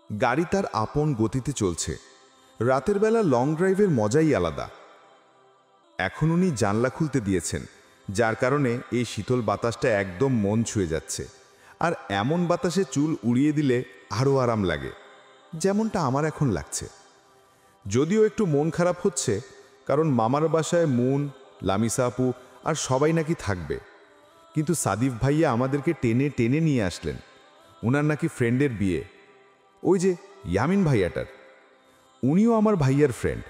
গাড়ি তার আপন গতিতে চলছে। রাতের বেলা লং ড্রাইভের মজাই আলাদা। এখন উনি জানলা খুলতে দিয়েছেন, যার কারণে এই শীতল বাতাসটা একদম মন ছুঁয়ে যাচ্ছে। আর এমন বাতাসে চুল উড়িয়ে দিলে আরও আরাম লাগে, যেমনটা আমার এখন লাগছে। যদিও একটু মন খারাপ হচ্ছে, কারণ মামার বাসায় মুন, লামিসা আপু আর সবাই নাকি থাকবে। কিন্তু সাদিফ ভাইয়া আমাদেরকে টেনে টেনে নিয়ে আসলেন। ওনার নাকি ফ্রেন্ডের বিয়ে, ওই যে ইয়ামিন ভাইয়াটার। উনিও আমার ভাইয়ার ফ্রেন্ড।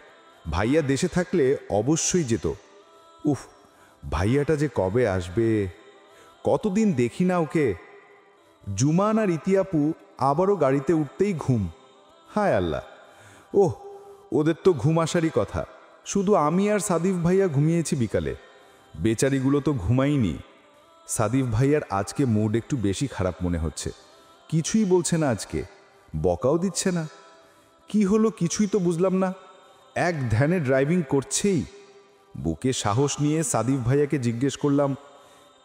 ভাইয়া দেশে থাকলে অবশ্যই যেত। উফ, ভাইয়াটা যে কবে আসবে, কতদিন দেখি না ওকে। জুমান আর ইতিয়াপু আবারও গাড়িতে উঠতেই ঘুম। হায় আল্লাহ, ওহ, ওদের তো ঘুম আসারই কথা। শুধু আমি আর সাদিফ ভাইয়া ঘুমিয়েছি বিকালে। বেচারিগুলো তো ঘুমাইনি। সাদিফ ভাইয়ার আজকে মুড একটু বেশি খারাপ মনে হচ্ছে। কিছুই বলছে না আজকে, বকাও দিচ্ছে না। কি হলো কিছুই তো বুঝলাম না। এক ধ্যানে ড্রাইভিং করছেই। বুকে সাহস নিয়ে সাদিফ ভাইয়াকে জিজ্ঞেস করলাম,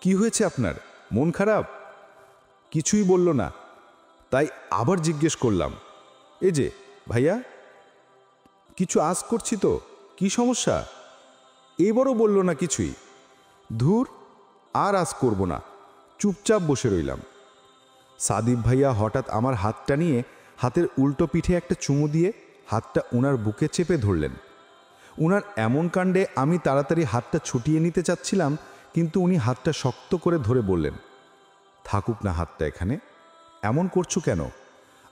কি হয়েছে আপনার, মন খারাপ? কিছুই বলল না। তাই আবার জিজ্ঞেস করলাম, এই যে ভাইয়া, কিছু আজ করছি তো, কি সমস্যা? এবারও বলল না কিছুই। ধুর, আর আজ করব না, চুপচাপ বসে রইলাম। সাদিফ ভাইয়া হঠাৎ আমার হাতটা নিয়ে হাতের উল্টো পিঠে একটা চুমু দিয়ে হাতটা ওনার বুকে চেপে ধরলেন। ওনার এমন কাণ্ডে আমি তাড়াতাড়ি হাতটা ছুটিয়ে নিতে চাচ্ছিলাম, কিন্তু উনি হাতটা শক্ত করে ধরে বললেন, থাকুক না হাতটা এখানে, এমন করছো কেন?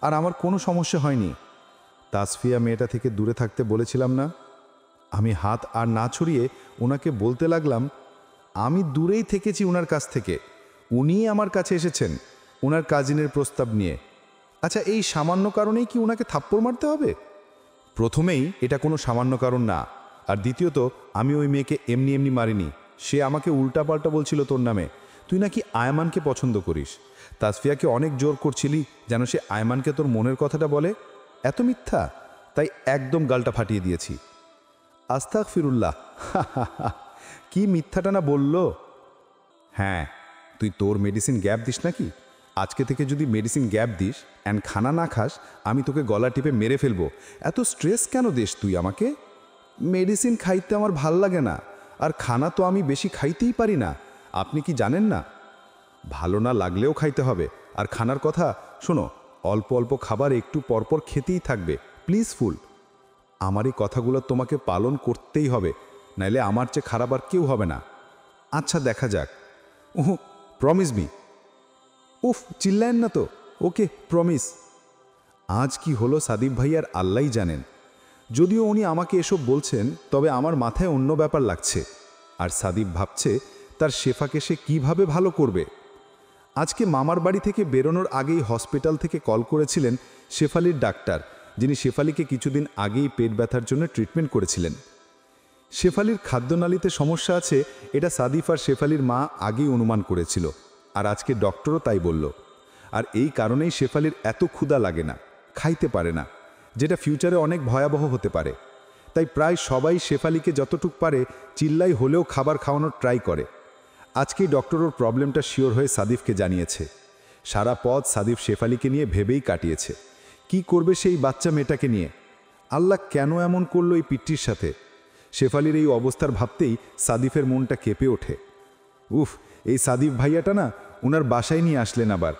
আর আমার কোনো সমস্যা হয়নি। তাসফিয়া মেয়েটা থেকে দূরে থাকতে বলেছিলাম না? আমি হাত আর না ছড়িয়ে ওনাকে বলতে লাগলাম, আমি দূরেই থেকেছি ওনার কাছ থেকে, উনিই আমার কাছে এসেছেন ওনার কাজিনের প্রস্তাব নিয়ে। আচ্ছা, এই সামান্য কারণেই কি ওনাকে থাপ্পড় মারতে হবে? প্রথমেই এটা কোনো সামান্য কারণ না। আর দ্বিতীয়ত, আমি ওই মেয়েকে এমনি এমনি মারিনি। সে আমাকে উল্টাপাল্টা বলছিল তোর নামে। তুই নাকি আয়মানকে পছন্দ করিস। তাসফিয়াকে অনেক জোর করছিলি যেন সে আয়মানকে তোর মনের কথাটা বলে। এত মিথ্যা! তাই একদম গালটা ফাটিয়ে দিয়েছি। আস্তাগফিরুল্লাহ। কি মিথ্যাটা না বলল। হ্যাঁ, তুই তোর মেডিসিন গ্যাপ দিস নাকি? আজকে থেকে যদি মেডিসিন গ্যাপ দিস অ্যান্ড খানা না খাস, আমি তোকে গলা টিপে মেরে ফেলবো। এত স্ট্রেস কেন দিস তুই আমাকে? মেডিসিন খাইতে আমার ভাল লাগে না, আর খানা তো আমি বেশি খাইতেই পারি না। আপনি কি জানেন না? ভালো না লাগলেও খাইতে হবে। আর খানার কথা শোনো, অল্প অল্প খাবার একটু পরপর খেতেই থাকবে, প্লিজ ফুল। আমার এই কথাগুলো তোমাকে পালন করতেই হবে, নাইলে আমার চেয়ে খারাপ আর কেউ হবে না। আচ্ছা, দেখা যাক। ওহ, প্রমিস মি। উফ, চিল্লায়েন না তো। ওকে, প্রমিস। আজ কি হলো সাদিফ ভাইয়ার আল্লাহই জানেন। যদিও উনি আমাকে এসব বলছেন, তবে আমার মাথায় অন্য ব্যাপার লাগছে। আর সাদিফ ভাবছে তার শেফাকে সে কীভাবে ভালো করবে। আজকে মামার বাড়ি থেকে বেরোনোর আগেই হসপিটাল থেকে কল করেছিলেন শেফালির ডাক্তার, যিনি শেফালিকে কিছুদিন আগেই পেট ব্যথার জন্য ট্রিটমেন্ট করেছিলেন। শেফালির খাদ্যনালীতে সমস্যা আছে, এটা সাদিফ আর শেফালির মা আগেই অনুমান করেছিল। আর আজকে ডক্টরও তাই বলল। আর এই কারণেই শেফালির এত ক্ষুধা লাগে না, খাইতে পারে না, যেটা ফিউচারে অনেক ভয়াবহ হতে পারে। তাই প্রায় সবাই শেফালিকে যতটুক পারে চিল্লাই হলেও খাবার খাওয়ানোর ট্রাই করে। আজকেই ডক্টর ওর প্রবলেমটা শিওর হয়ে সাদিফকে জানিয়েছে। সারা পথ সাদিফ শেফালিকে নিয়ে ভেবেই কাটিয়েছে কি করবে সেই বাচ্চা মেয়েটাকে নিয়ে। আল্লাহ কেন এমন করলো এই পিট্টির সাথে? শেফালির এই অবস্থার ভাবতেই সাদিফের মনটা কেঁপে ওঠে। উফ, এই সাদিফ ভাইয়াটা না ওনার বাসায় নিয়ে আসলেন আবার।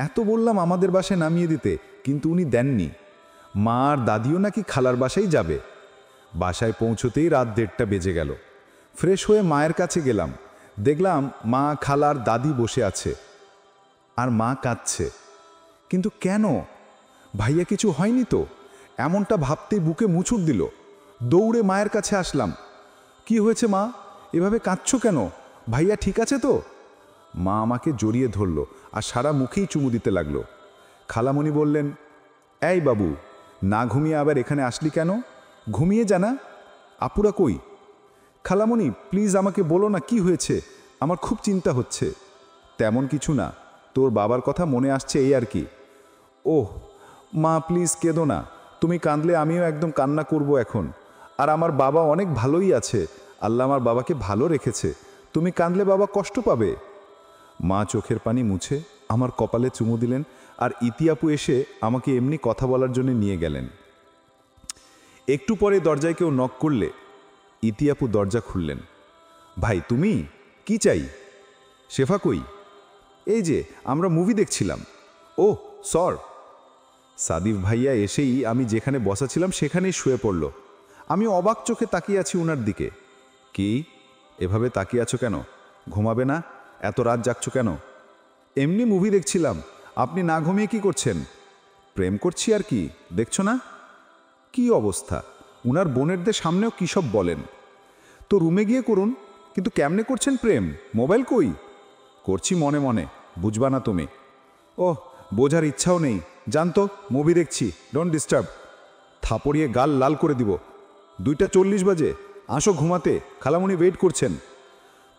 এত বললাম আমাদের বাসায় নামিয়ে দিতে, কিন্তু উনি দেননি। মা আর দাদিও নাকি খালার বাসায় যাবে। বাসায় পৌঁছতেই রাত 1:30 বেজে গেল। ফ্রেশ হয়ে মায়ের কাছে গেলাম। দেখলাম মা, খালার দাদি বসে আছে আর মা কাঁদছে। কিন্তু কেন? ভাইয়া কিছু হয়নি তো? এমনটা ভাবতেই বুকে মুচুর দিল। দৌড়ে মায়ের কাছে আসলাম। কি হয়েছে মা, এভাবে কাঁদছো কেন? ভাইয়া ঠিক আছে তো? মা আমাকে জড়িয়ে ধরল আর সারা মুখেই চুমু দিতে লাগলো। খালামণি বললেন, এই বাবু, না ঘুমিয়ে আবার এখানে আসলি কেন? ঘুমিয়ে জানা। আপুরা কই? খালামণি, প্লিজ আমাকে বলো না কি হয়েছে, আমার খুব চিন্তা হচ্ছে। তেমন কিছু না, তোর বাবার কথা মনে আসছে এই আর কি। ওহ মা, প্লিজ কেঁদো না। তুমি কাঁদলে আমিও একদম কান্না করব এখন। আর আমার বাবা অনেক ভালোই আছে, আল্লাহ আমার বাবাকে ভালো রেখেছে। তুমি কাঁদলে বাবা কষ্ট পাবে। মা চোখের পানি মুছে আমার কপালে চুমু দিলেন আর ইতি আপু এসে আমাকে এমনি কথা বলার জন্য নিয়ে গেলেন। একটু পরে দরজায় কেউ নক করলে ইতি আপু দরজা খুললেন। ভাই তুমি কি চাই? শেফা কই? এই যে আমরা মুভি দেখছিলাম। ও সর। সাদিফ ভাইয়া এসেই আমি যেখানে বসা ছিলাম সেখানেই শুয়ে পড়ল। আমি অবাক চোখে তাকিয়ে আছি ওনার দিকে। কি এভাবে তাকিয়ে আছো কেন? ঘুমাবে না? এত রাত জাগছো কেন? এমনি মুভি দেখছিলাম। আপনি না ঘুমিয়ে কি করছেন? প্রেম করছি আর কি, দেখছো না? কি অবস্থা! উনার বোনেরদের সামনেও কী সব বলেন। তো রুমে গিয়ে করুন, কিন্তু কেমনে করছেন প্রেম? মোবাইল কই? করছি মনে মনে, বুঝবা না তুমি। ওহ, বোঝার ইচ্ছাও নেই। জানতো মুভি দেখছি, ডোন্ট ডিস্টার্ব। থাপড়িয়ে গাল লাল করে দিব। 2:40 বাজে, আসো ঘুমাতে, খালামণি ওয়েট করছেন।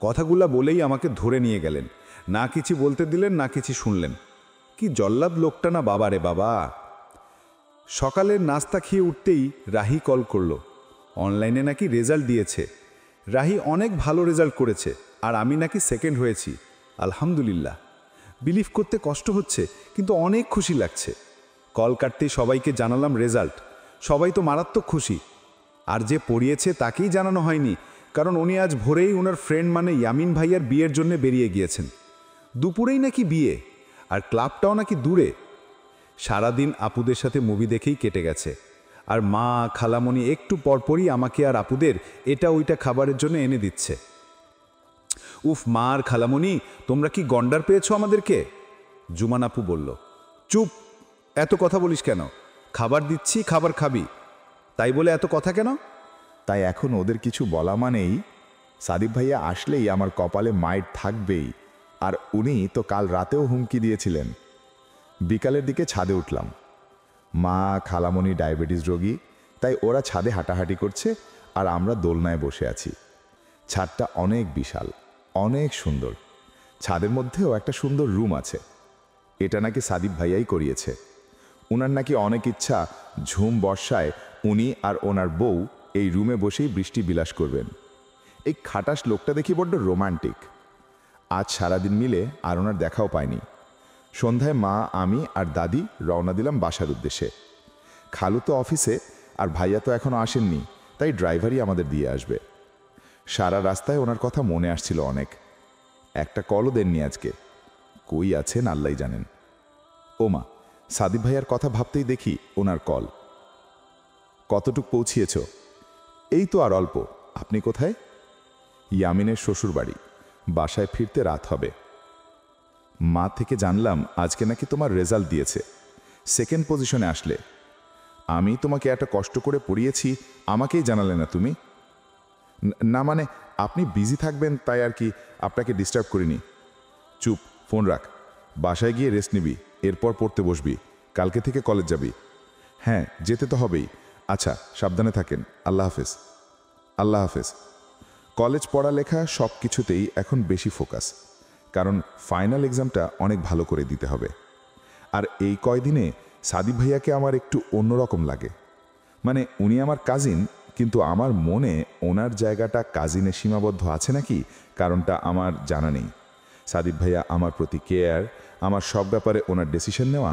কথাগুলা বলেই আমাকে ধরে নিয়ে গেলেন। না কিছু বলতে দিলেন, না কিছু শুনলেন। কি জল্লাদ লোকটা না বাবা রে বাবা। সকালের নাস্তা খেয়ে উঠতেই রাহি কল করলো। অনলাইনে নাকি রেজাল্ট দিয়েছে। রাহি অনেক ভালো রেজাল্ট করেছে, আর আমি নাকি সেকেন্ড হয়েছি। আলহামদুলিল্লাহ। বিলিভ করতে কষ্ট হচ্ছে, কিন্তু অনেক খুশি লাগছে। কল কাটতেই সবাইকে জানালাম রেজাল্ট। সবাই তো মারাত্মক খুশি। আর যে পড়িয়েছে তাকেই জানানো হয়নি, কারণ উনি আজ ভোরেই ওনার ফ্রেন্ড মানে ইয়ামিন ভাইয়ার বিয়ের জন্য বেরিয়ে গিয়েছেন। দুপুরেই নাকি বিয়ে, আর ক্লাবটাও নাকি দূরে। সারাদিন আপুদের সাথে মুভি দেখেই কেটে গেছে। আর মা খালামণি একটু পরপরই আমাকে আর আপুদের এটা ওইটা খাবারের জন্য এনে দিচ্ছে। উফ, মা আর খালামণি, তোমরা কি গন্ডার পেয়েছো আমাদেরকে? জুমান আপু বলল। চুপ, এত কথা বলিস কেন? খাবার দিচ্ছি, খাবার খাবি, তাই বলে এত কথা কেন? তাই এখন ওদের কিছু বলা মানেই সাদিফ ভাইয়া আসলেই আমার কপালে মাইট থাকবেই। আর উনি তো কাল রাতেও হুমকি দিয়েছিলেন। বিকালের দিকে ছাদে উঠলাম। মা খালামণি ডায়াবেটিস রোগী, তাই ওরা ছাদে হাঁটাহাঁটি করছে আর আমরা দোলনায় বসে আছি। ছাদটা অনেক বিশাল, অনেক সুন্দর। ছাদের মধ্যেও একটা সুন্দর রুম আছে। এটা নাকি সাদিফ ভাইয়াই করিয়েছে। ওনার নাকি অনেক ইচ্ছা ঝুম বর্ষায় উনি আর ওনার বউ এই রুমে বসেই বৃষ্টি বিলাস করবেন। এই খাটাস লোকটা দেখি বড্ড রোমান্টিক। আজ সারাদিন মিলে আর ওনার দেখাও পায়নি। সন্ধ্যায় মা, আমি আর দাদি রওনা দিলাম বাসার উদ্দেশ্যে। খালু তো অফিসে, আর ভাইয়া তো এখনও আসেননি, তাই ড্রাইভারই আমাদের দিয়ে আসবে। সারা রাস্তায় ওনার কথা মনে আসছিল অনেক। একটা কলও দেননি আজকে। কই আছেন আল্লাহই জানেন। ওমা, সাদিফ ভাইয়ার কথা ভাবতেই দেখি ওনার কল। কতটুক পৌঁছিয়েছ? এই তো আর অল্প। আপনি কোথায়? ইয়ামিনের শ্বশুর বাড়ি। বাসায় ফিরতে রাত হবে। মা থেকে জানলাম আজকে নাকি তোমার রেজাল্ট দিয়েছে, সেকেন্ড পজিশনে আসলে। আমি তোমাকে একটা কষ্ট করে পড়িয়েছি, আমাকেই জানালে না তুমি? না মানে আপনি বিজি থাকবেন তাই আর কি, আপনাকে ডিস্টার্ব করিনি। চুপ, ফোন রাখ। বাসায় গিয়ে রেস্ট নিবি, এরপর পড়তে বসবি। কালকে থেকে কলেজ যাবি। হ্যাঁ, যেতে তো হবেই। আচ্ছা, সাবধানে থাকেন। আল্লাহ হাফেজ। আল্লাহ হাফেজ। কলেজ পড়ালেখা সব কিছুতেই এখন বেশি ফোকাস, কারণ ফাইনাল এক্সামটা অনেক ভালো করে দিতে হবে। আর এই কয়দিনে সাদিফ ভাইয়াকে আমার একটু অন্যরকম লাগে। মানে উনি আমার কাজিন, কিন্তু আমার মনে ওনার জায়গাটা কাজিনে সীমাবদ্ধ আছে নাকি, কারণটা আমার জানা নেই। সাদিফ ভাইয়া আমার প্রতি কেয়ার, আমার সব ব্যাপারে ওনার ডিসিশন নেওয়া,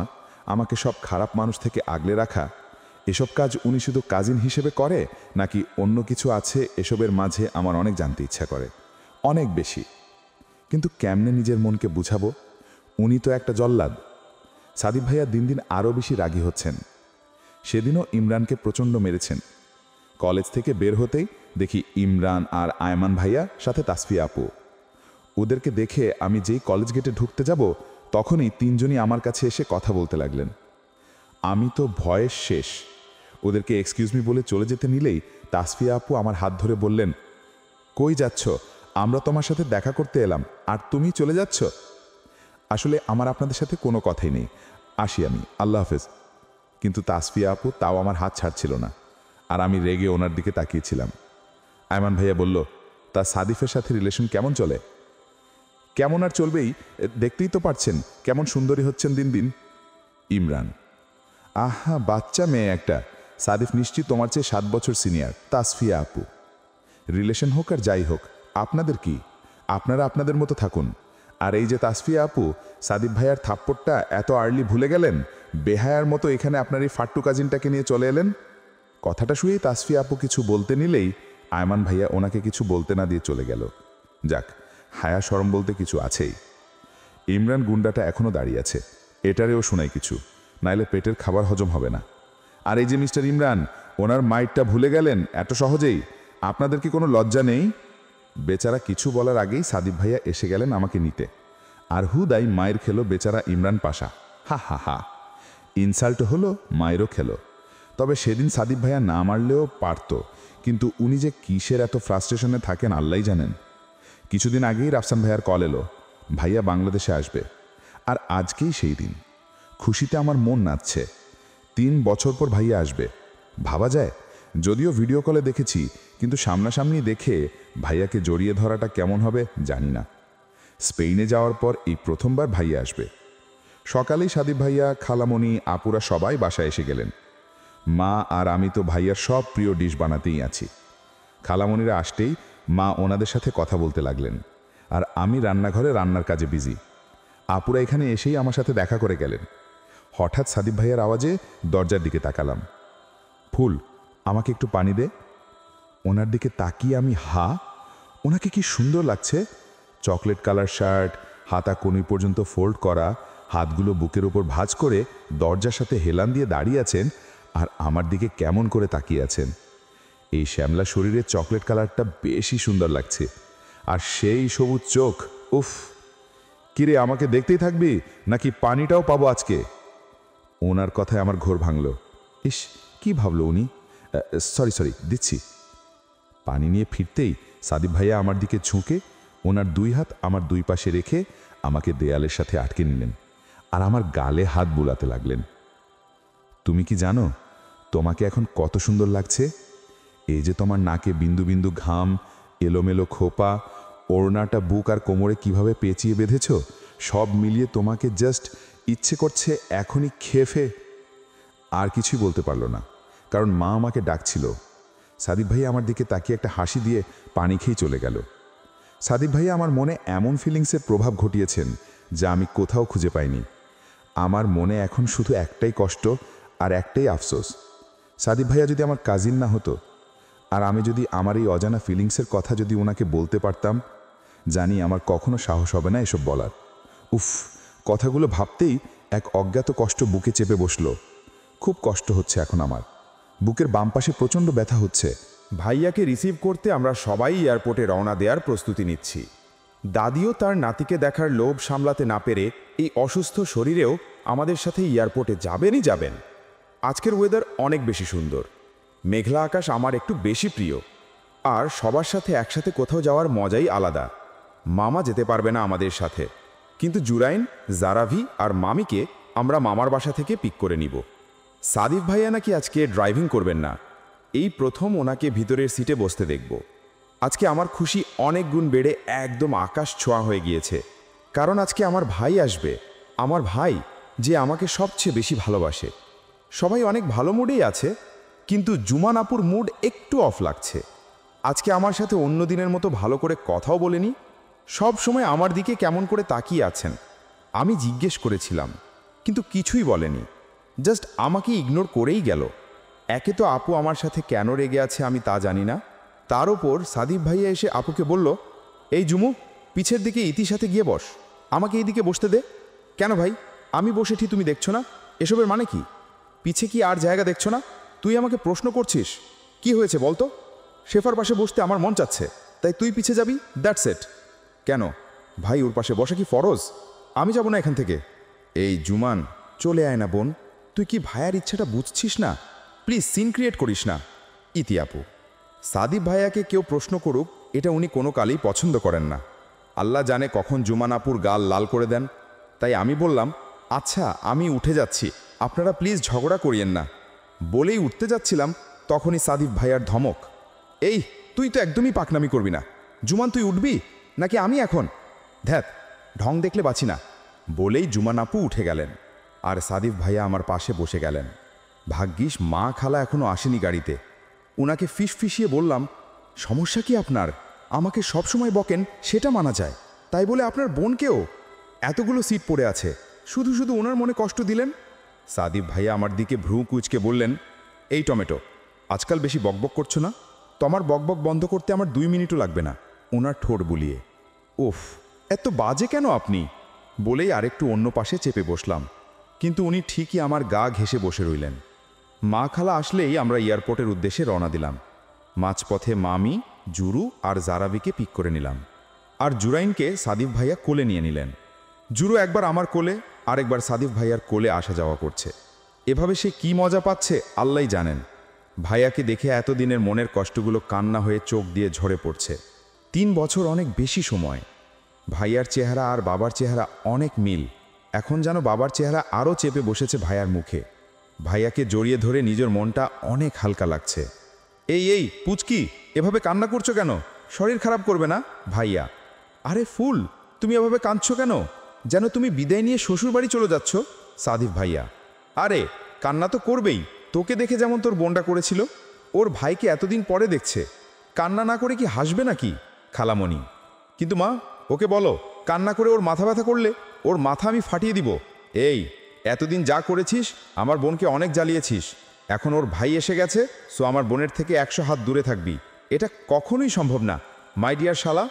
আমাকে সব খারাপ মানুষ থেকে আগলে রাখা, এসব কাজ উনি শুধু কাজিন হিসেবে করে নাকি অন্য কিছু আছে, এসবের মাঝে আমার অনেক জানতে ইচ্ছা করে, অনেক বেশি। কিন্তু কেমনে নিজের মনকে বুঝাবো? উনি তো একটা জল্লাদ। সাদিফ ভাইয়া দিন দিন আরও বেশি রাগী হচ্ছেন। সেদিনও ইমরানকে প্রচণ্ড মেরেছেন। কলেজ থেকে বের হতেই দেখি ইমরান আর আয়মান ভাইয়া সাথে তাসফিয়া আপু। ওদেরকে দেখে আমি যেই কলেজ গেটে ঢুকতে যাব, তখনই তিনজনই আমার কাছে এসে কথা বলতে লাগলেন। আমি তো ভয়ে শেষ। ওদেরকে এক্সকিউজ মি বলে চলে যেতে নিলেই তাসফিয়া আপু আমার হাত ধরে বললেন, কই যাচ্ছ? আমরা তোমার সাথে দেখা করতে এলাম, আর তুমি চলে যাচ্ছ? আসলে আমার আপনাদের সাথে কোনো কথাই নেই, আসি আমি, আল্লাহ হাফেজ। কিন্তু তাসফিয়া আপু তাও আমার হাত ছাড়ছিল না, আর আমি রেগে ওনার দিকে তাকিয়েছিলাম। আয়মান ভাইয়া বলল, তা সাদিফের সাথে রিলেশন কেমন চলে? কেমন আর চলবেই, দেখতেই তো পারছেন কেমন সুন্দরী হচ্ছেন দিন দিন। ইমরান, আহা, বাচ্চা মেয়ে একটা। সাদিফ নিশ্চিত তোমার চেয়ে 7 বছর সিনিয়র। তাসফিয়া আপু, রিলেশন হোক আর যাই হোক, আপনাদের কি? আপনারা আপনাদের মতো থাকুন। আর এই যে তাসফিয়া আপু, সাদিব ভাইয়ার থাপ্পড়টা এত আর্লি ভুলে গেলেন? বেহায়ার মতো এখানে আপনার এই ফাট্টু কাজিনটাকে নিয়ে চলে এলেন। কথাটা শুয়েই তাসফিয়া আপু কিছু বলতে নিলেই আয়মান ভাইয়া ওনাকে কিছু বলতে না দিয়ে চলে গেল। যাক, হায়া শরম বলতে কিছু আছেই। ইমরান গুন্ডাটা এখনও দাঁড়িয়ে আছে, এটারেও শোনাই কিছু, নাইলে পেটের খাবার হজম হবে না। আর এই যে মিস্টার ইমরান, ওনার মাইটটা ভুলে গেলেন এত সহজেই? আপনাদের কি কোনো লজ্জা নেই? বেচারা কিছু বলার আগেই সাদিব ভাইয়া এসে গেলেন আমাকে নিতে। আর হুদাই মায়ের খেলো বেচারা ইমরান পাশা। হা হা হা, ইনসাল্ট হলো, মায়েরও খেলো। তবে সেদিন সাদিব ভাইয়া না মারলেও পারত, কিন্তু উনি যে কিসের এত ফ্রাস্ট্রেশনে থাকেন আল্লাহই জানেন। কিছুদিন আগেই রাফসান ভাইয়ার কল এলো, ভাইয়া বাংলাদেশে আসবে। আর আজকেই সেই দিন। খুশিতে আমার মন নাচছে। 3 বছর পর ভাইয়া আসবে, ভাবা যায়? যদিও ভিডিও কলে দেখেছি, কিন্তু সামনাসামনি দেখে ভাইয়াকে জড়িয়ে ধরাটা কেমন হবে জানি না। স্পেনে যাওয়ার পর এই প্রথমবার ভাইয়া আসবে। সকালেই সাদিব ভাইয়া, খালামণি, আপুরা সবাই বাসায় এসে গেলেন। মা আর আমি তো ভাইয়ার সব প্রিয় ডিশ বানাতেই আছি। খালামণিরা আসতেই মা ওনাদের সাথে কথা বলতে লাগলেন, আর আমি রান্নাঘরে রান্নার কাজে বিজি। আপুরা এখানে এসেই আমার সাথে দেখা করে গেলেন। হঠাৎ সাদিব ভাইয়ার আওয়াজে দরজার দিকে তাকালাম। ফুল, আমাকে একটু পানি দে। ওনার দিকে তাকিয়ে আমি ওনাকে কি সুন্দর লাগছে। চকলেট কালার শার্ট, হাতা কনুই পর্যন্ত ফোল্ড করা, হাতগুলো বুকের উপর ভাঁজ করে দরজার সাথে হেলান দিয়ে দাঁড়িয়ে আছেন, আর আমার দিকে কেমন করে তাকিয়ে আছেন। এই শ্যামলা শরীরে চকলেট কালারটা বেশি সুন্দর লাগছে, আর সেই সবুজ চোখ, উফ! কিরে, আমাকে দেখতেই থাকবি নাকি পানিটাও পাবো আজকে? ওনার কথায় আমার ঘোর ভাঙল। ইস, কি ভাবলো উনি? সরি, দিচ্ছি। পানি নিয়ে ফিরতেই সাদিব ভাইয়া আমার দিকে ঝুঁকে ওনার 2 হাত আমার 2 পাশে রেখে আমাকে দেয়ালের সাথে আটকে নিলেন, আর আমার গালে হাত বুলাতে লাগলেন। তুমি কি জানো তোমাকে এখন কত সুন্দর লাগছে? এই যে তোমার নাকে বিন্দু বিন্দু ঘাম, এলোমেলো খোপা, ওড়নাটা বুক আর কোমরে কিভাবে পেঁচিয়ে বেঁধেছ, সব মিলিয়ে তোমাকে জাস্ট ইচ্ছে করছে এখনই খেয়ে। আর কিছুই বলতে পারলো না, কারণ মা আমাকে ডাকছিল। সাদিব ভাইয়া আমার দিকে তাকিয়ে একটা হাসি দিয়ে পানি খেয়ে চলে গেল। সাদিব ভাইয়া আমার মনে এমন ফিলিংসের প্রভাব ঘটিয়েছেন যা আমি কোথাও খুঁজে পাইনি। আমার মনে এখন শুধু একটাই কষ্ট আর একটাই আফসোস, সাদিব ভাইয়া যদি আমার কাজিন না হতো, আর আমি যদি আমার এই অজানা ফিলিংসের কথা যদি ওনাকে বলতে পারতাম। জানি আমার কখনো সাহস হবে না এসব বলার। উফ, কথাগুলো ভাবতেই এক অজ্ঞাত কষ্ট বুকে চেপে বসলো। খুব কষ্ট হচ্ছে এখন আমার। বুকের বাম পাশে প্রচণ্ড ব্যথা হচ্ছে। ভাইয়াকে রিসিভ করতে আমরা সবাই এয়ারপোর্টে রওনা দেওয়ার প্রস্তুতি নিচ্ছি। দাদিও তার নাতিকে দেখার লোভ সামলাতে না পেরে এই অসুস্থ শরীরেও আমাদের সাথে এয়ারপোর্টে যাবেন। আজকের ওয়েদার অনেক বেশি সুন্দর। মেঘলা আকাশ আমার একটু বেশি প্রিয়, আর সবার সাথে একসাথে কোথাও যাওয়ার মজাই আলাদা। মামা যেতে পারবে না আমাদের সাথে, কিন্তু জুরাইন, জারাভি আর মামিকে আমরা মামার বাসা থেকে পিক করে নিব। সাদিব ভাইয়া নাকি আজকে ড্রাইভিং করবেন না। এই প্রথম ওনাকে ভিতরের সিটে বসতে দেখব। আজকে আমার খুশি অনেক গুণ বেড়ে একদম আকাশ ছোঁয়া হয়ে গিয়েছে, কারণ আজকে আমার ভাই আসবে। আমার ভাই, যে আমাকে সবচেয়ে বেশি ভালোবাসে। সবাই অনেক ভালো মুডেই আছে, কিন্তু জুমান আপুর মুড একটু অফ লাগছে। আজকে আমার সাথে অন্য দিনের মতো ভালো করে কথাও বলেনি। সব সময় আমার দিকে কেমন করে তাকিয়ে আছেন। আমি জিজ্ঞেস করেছিলাম, কিন্তু কিছুই বলেনি, জাস্ট আমাকে ইগনোর করেই গেল। একে তো আপু আমার সাথে কেন রেগে আছে আমি তা জানি না, তার ওপর সাদিব ভাইয়া এসে আপুকে বলল, এই জুমু, পিছের দিকে ইতির সাথে গিয়ে বস, আমাকে এই দিকে বসতে দে। কেন ভাই, আমি বসেছি তুমি দেখছো না? এসবের মানে কি? পিছে কি আর জায়গা দেখছো না? তুই আমাকে প্রশ্ন করছিস? কি হয়েছে বলতো? শেফার পাশে বসতে আমার মন চাচ্ছে, তাই তুই পিছে যাবি, দ্যাটস ইট। কেন ভাই, ওর পাশে বসা কি ফরজ? আমি যাব না এখান থেকে। এই জুমান, চলে আয় না বোন, তুই কি ভাইয়ার ইচ্ছাটা বুঝছিস না? প্লিজ সিন ক্রিয়েট করিস না। ইতি আপু, সাদিব ভাইয়াকে কেউ প্রশ্ন করুক, এটা উনি কোনো কালেই পছন্দ করেন না। আল্লাহ জানে কখন জুমান আপুর গাল লাল করে দেন। তাই আমি বললাম, আচ্ছা আমি উঠে যাচ্ছি, আপনারা প্লিজ ঝগড়া করিয়েন না। বলেই উঠতে যাচ্ছিলাম, তখনই সাদিব ভাইয়ার ধমক, এই তুই তো একদমই পাকনামি করবি না। জুমান, তুই উঠবি নাকি আমি এখন? ধ্যাত, ঢং দেখলে বাঁচি না। বলেই জুমান আপু উঠে গেলেন, আর সাদিব ভাইয়া আমার পাশে বসে গেলেন। ভাগ্যিস মা খালা এখনও আসেনি গাড়িতে। উনাকে ফিসফিসিয়ে বললাম, সমস্যা কি আপনার? আমাকে সবসময় বকেন, সেটা মানা যায়, তাই বলে আপনার বোনকেও? এতগুলো সিট পড়ে আছে, শুধু শুধু ওনার মনে কষ্ট দিলেন। সাদিফ ভাইয়া আমার দিকে ভ্রু কুঁচকে বললেন, এই টমেটো, আজকাল বেশি বকবক করছো না? তোমার বকবক বন্ধ করতে আমার 2 মিনিটও লাগবে না। ওনার ঠোঁট বুলিয়ে, উফ, এত বাজে কেন আপনি? বলেই আরেকটু অন্য পাশে চেপে বসলাম, কিন্তু উনি ঠিকই আমার গা ঘেঁষে বসে রইলেন। মা খালা আসলেই আমরা এয়ারপোর্টের উদ্দেশ্যে রওনা দিলাম। মাঝপথে মামি, জুরু আর জারাবিকে পিক করে নিলাম, আর জুরাইনকে সাদিফ ভাইয়া কোলে নিয়ে নিলেন। জুরু একবার আমার কোলে, আরেকবার সাদিফ ভাইয়ার কোলে আসা যাওয়া করছে। এভাবে সে কি মজা পাচ্ছে আল্লাহই জানেন। ভাইয়াকে দেখে এতদিনের মনের কষ্টগুলো কান্না হয়ে চোখ দিয়ে ঝরে পড়ছে। 3 বছর অনেক বেশি সময়। ভাইয়ার চেহারা আর বাবার চেহারা অনেক মিল। এখন যেন বাবার চেহারা আরও চেপে বসেছে ভাইয়ার মুখে। ভাইয়াকে জড়িয়ে ধরে নিজের মনটা অনেক হালকা লাগছে। এই পুচকি, এভাবে কান্না করছো কেন? শরীর খারাপ করবে না? ভাইয়া, আরে ফুল, তুমি এভাবে কাঁদছো কেন? যেন তুমি বিদায় নিয়ে শ্বশুরবাড়ি চলে যাচ্ছ। সাদিফ ভাইয়া, আরে কান্না তো করবেই, তোকে দেখে যেমন তোর বোনটা করেছিল। ওর ভাইকে এতদিন পরে দেখছে, কান্না না করে কি হাসবে নাকি? খালামণি, কিন্তু মা, ওকে বলো কান্না করে ওর মাথা ব্যথা করলে ওর মাথা আমি ফাটিয়ে দিব। এই, এতদিন যা করেছিস আমার বোনকে অনেক জ্বালিয়েছিস। এখন ওর ভাই এসে গেছে, সো আমার বোনের থেকে 100 হাত দূরে থাকবি। এটা কখনোই সম্ভব না, মাই ডিয়ার শালা।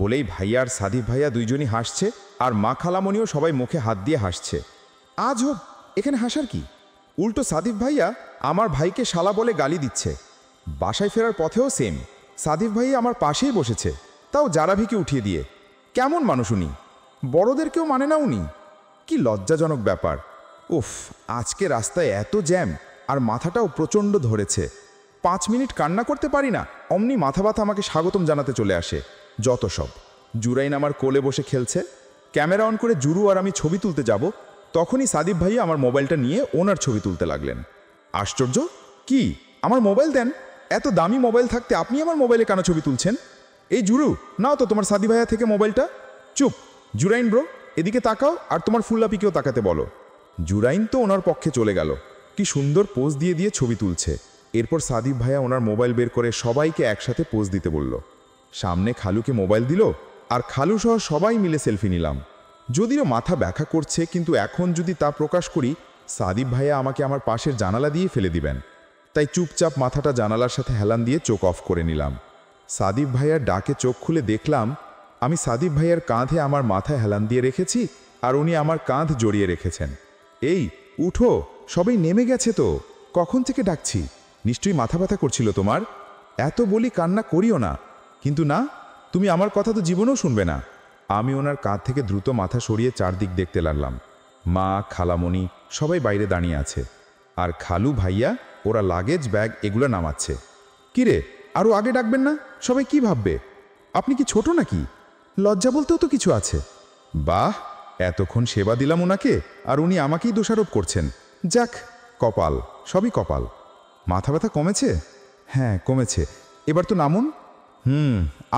বলেই ভাইয়া আর সাদিফ ভাইয়া দুইজনই হাসছে, আর মা খালামণিও সবাই মুখে হাত দিয়ে হাসছে। আজ হোক, এখানে হাসার কি? উল্টো সাদিফ ভাইয়া আমার ভাইকে শালা বলে গালি দিচ্ছে। বাসায় ফেরার পথেও সেম, সাদিফ ভাইয়া আমার পাশেই বসেছে, তাও জারাভিকে উঠিয়ে দিয়ে। কেমন মানুষ উনি? বড়দেরকেও মানে না উনি? কি লজ্জাজনক ব্যাপার। উফ, আজকে রাস্তায় এত জ্যাম, আর মাথাটাও প্রচণ্ড ধরেছে। 5 মিনিট কান্না করতে পারি না, অমনি মাথা ব্যথা আমাকে স্বাগতম জানাতে চলে আসে। যত সব। জুরাইন আমার কোলে বসে খেলছে। ক্যামেরা অন করে জুরু আর আমি ছবি তুলতে যাব, তখনই সাদিফ ভাইয়া আমার মোবাইলটা নিয়ে ওনার ছবি তুলতে লাগলেন। আশ্চর্য, কি আমার মোবাইল দেন? এত দামি মোবাইল থাকতে আপনি আমার মোবাইলে কেন ছবি তুলছেন? এই জুরু, নাও তো তোমার সাদিফ ভাইয়া থেকে মোবাইলটা। চুপ। জুরাইন ব্রো, এদিকে তাকাও আর তোমার ফুল্লাপিকেও তাকাতে বলো। জুরাইন তো ওনার পক্ষে চলে গেল। কি সুন্দর পোজ দিয়ে দিয়ে ছবি তুলছে। এরপর সাদিফ ভাইয়া ওনার মোবাইল বের করে সবাইকে একসাথে পোজ দিতে বলল। সামনে খালুকে মোবাইল দিল, আর খালু সহ সবাই মিলে সেলফি নিলাম। যদিও মাথা ব্যথা করছে, কিন্তু এখন যদি তা প্রকাশ করি সাদিফ ভাইয়া আমাকে আমার পাশের জানালা দিয়ে ফেলে দিবেন। তাই চুপচাপ মাথাটা জানালার সাথে হেলান দিয়ে চোখ অফ করে নিলাম। সাদিফ ভাইয়ার ডাকে চোখ খুলে দেখলাম আমি সাদিফ ভাইয়ার কাঁধে আমার মাথা হেলান দিয়ে রেখেছি, আর উনি আমার কাঁধ জড়িয়ে রেখেছেন। এই উঠো, সবাই নেমে গেছে তো, কখন থেকে ডাকছি? নিশ্চয়ই মাথা ব্যথা করছিল তোমার। এত বলি কান্না করিও না, কিন্তু না, তুমি আমার কথা তো জীবনেও শুনবে না। আমি ওনার কাঁধ থেকে দ্রুত মাথা সরিয়ে চারদিক দেখতে লাগলাম। মা, খালামণি সবাই বাইরে দাঁড়িয়ে আছে, আর খালু ভাইয়া ওরা লাগেজ ব্যাগ এগুলো নামাচ্ছে। কিরে, আরও আগে ডাকবেন না? সবাই কি ভাববে? আপনি কি ছোট নাকি? লজ্জা বলতেও তো কিছু আছে। বাহ, এতক্ষণ সেবা দিলাম ওনাকে, আর উনি আমাকেই দোষারোপ করছেন। যাক, কপাল, সবই কপাল। মাথা ব্যথা কমেছে? হ্যাঁ কমেছে। এবার তো নামুন।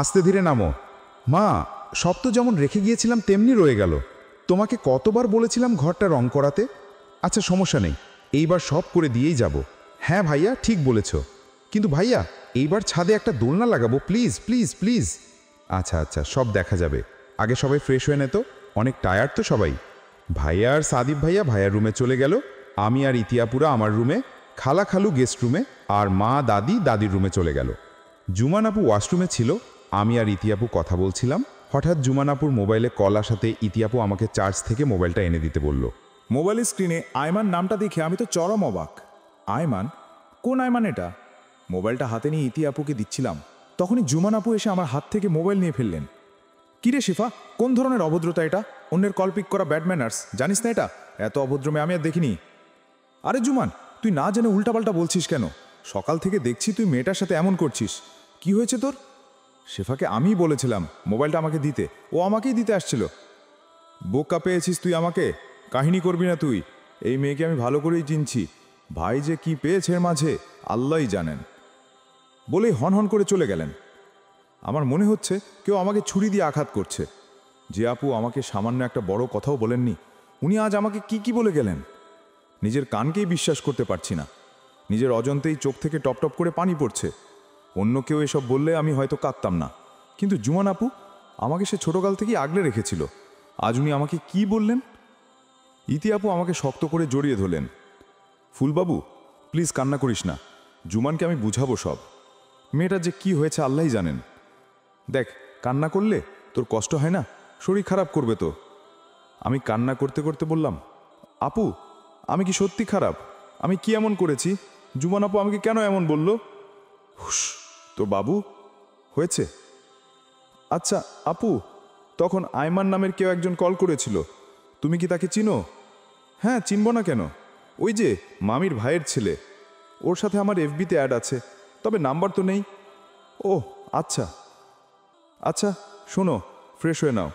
আস্তে ধীরে নামো। মা, সব তো যেমন রেখে গিয়েছিলাম তেমনি রয়ে গেল। তোমাকে কতবার বলেছিলাম ঘরটা রং করাতে? আচ্ছা সমস্যা নেই, এইবার সব করে দিয়েই যাব। হ্যাঁ ভাইয়া, ঠিক বলেছ। কিন্তু ভাইয়া, এইবার ছাদে একটা দোলনা লাগাবো, প্লিজ প্লিজ প্লিজ। আচ্ছা আচ্ছা, সব দেখা যাবে। আগে সবাই ফ্রেশ হয়ে নে তো, অনেক টায়ার্ড তো সবাই। ভাইয়া আর সাদিফ ভাইয়া ভাইয়ার রুমে চলে গেল। আমি আর ইতিয়াপুরা আমার রুমে, খালা খালু গেস্ট রুমে, আর মা দাদি দাদির রুমে চলে গেল। জুমান আপু ওয়াশরুমে ছিল। আমি আর ইতিয়াপু কথা বলছিলাম। হঠাৎ জুমান আপুর মোবাইলে কল আসাতে ইতিয়াপু আমাকে চার্জ থেকে মোবাইলটা এনে দিতে বলল। মোবাইলের স্ক্রিনে আয়মান নামটা দেখে আমি তো চরম অবাক। আয়মান? কোন আয়মান এটা? মোবাইলটা হাতে নিয়ে ইতি আপুকে দিচ্ছিলাম, তখনই জুমান আপু এসে আমার হাত থেকে মোবাইল নিয়ে ফেললেন। কিরে শিফা, কোন ধরনের অভদ্রতা এটা? অন্যের কল পিক করা ব্যাড ম্যানার্স, জানিস না এটা? এত অভদ্রমে আমি আর দেখিনি। আরে জুমান, তুই না জেনে উল্টাপাল্টা বলছিস কেন? সকাল থেকে দেখছি তুই মেয়েটার সাথে এমন করছিস। কি হয়েছে তোর? শেফাকে আমিই বলেছিলাম মোবাইলটা আমাকে দিতে, ও আমাকেই দিতে আসছিল। বোকা পেয়েছিস তুই আমাকে। কাহিনী করবি না তুই। এই মেয়েকে আমি ভালো করেই চিনছি। ভাই যে কি পেয়েছে এর মাঝে আল্লাহই জানেন। বলেই হন করে চলে গেলেন। আমার মনে হচ্ছে কেউ আমাকে ছুরি দিয়ে আঘাত করছে। যে আপু আমাকে সামান্য একটা বড় কথাও বলেননি, উনি আজ আমাকে কি বলে গেলেন। নিজের কানকেই বিশ্বাস করতে পারছি না। নিজের অজান্তেই চোখ থেকে টপ করে পানি পড়ছে। অন্য কেউ এসব বললে আমি হয়তো কাঁদতাম না, কিন্তু জুমান আপু আমাকে সে ছোটকাল থেকেই আগলে রেখেছিল। আজ উনি আমাকে কি বললেন? ইতি আপু আমাকে শক্ত করে জড়িয়ে ধরলেন। ফুলবাবু, প্লিজ কান্না করিস না, জুমানকে আমি বুঝাবো সব। মেয়েটার যে কি হয়েছে আল্লাহই জানেন। দেখ, কান্না করলে তোর কষ্ট হয় না, শরীর খারাপ করবে তো। আমি কান্না করতে করতে বললাম, আপু আমি কি সত্যি খারাপ? আমি কি এমন করেছি? জুমান আপু আমাকে কেন এমন বলল? হুস, তোর বাবু হয়েছে। আচ্ছা আপু, তখন আয়মান নামের কেউ একজন কল করেছিল, তুমি কি তাকে চিনো? হ্যাঁ, চিনব না কেন, ওই যে মামির ভাইয়ের ছেলে, ওর সাথে আমার এফবিতে অ্যাড আছে, তবে নাম্বার তো নেই। ও আচ্ছা আচ্ছা, শোনো, ফ্রেশ হয়ে নাও।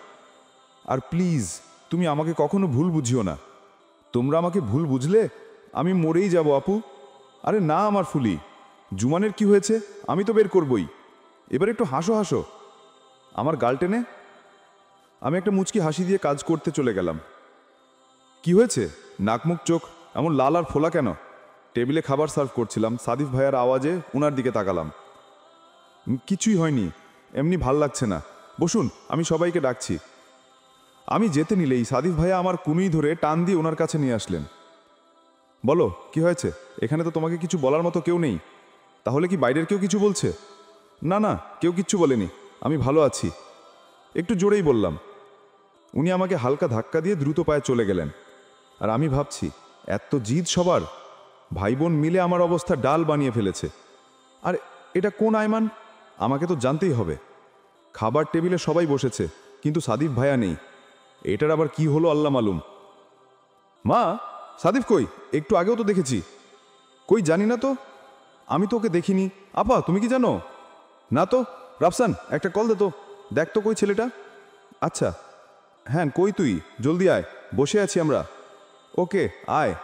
আর প্লিজ তুমি আমাকে কখনো ভুল বুঝিও না। তোমরা আমাকে ভুল বুঝলে আমি মরেই যাব আপু। আরে না আমার ফুলি, জুমানের কি হয়েছে আমি তো বের করবই। এবার একটু হাসো হাসো আমার গাল টেনে। আমি একটা মুচকি হাসি দিয়ে কাজ করতে চলে গেলাম। কি হয়েছে? নাকমুখ চোখ এমন লাল আর ফোলা কেন? টেবিলে খাবার সার্ভ করছিলাম, সাদিফ ভাইয়ার আওয়াজে ওনার দিকে তাকালাম। কিছুই হয়নি, এমনি ভাল লাগছে না, বসুন, আমি সবাইকে ডাকছি। আমি যেতে নিলেই সাদিফ ভাইয়া আমার কুনুই ধরে টান দিয়ে ওনার কাছে নিয়ে আসলেন। বলো কি হয়েছে? এখানে তো তোমাকে কিছু বলার মতো কেউ নেই। তাহলে কি বাইরের কেউ কিছু বলছে? না না, কেউ কিচ্ছু বলেনি, আমি ভালো আছি। একটু জোরেই বললাম। উনি আমাকে হালকা ধাক্কা দিয়ে দ্রুত পায়ে চলে গেলেন। আর আমি ভাবছি, এত জিদ সবার, ভাই বোন মিলে আমার অবস্থা ডাল বানিয়ে ফেলেছে। আর এটা কোন আয়মান? আমাকে তো জানতেই হবে। খাবার টেবিলে সবাই বসেছে, কিন্তু সাদিফ ভাইয়া নেই। এটার আবার কি হলো আল্লাহ মালুম। মা, সাদিফ কই? একটু আগেও তো দেখেছি। কই জানি না তো, আমি তো ওকে দেখিনি। আপা তুমি কি জানো? না তো। রাফসান একটা কল দে তো, দেখ তো কই ছেলেটা। আচ্ছা হ্যাঁ, কই তুই? জলদি আয়, বসে আছি আমরা। ওকে আয়।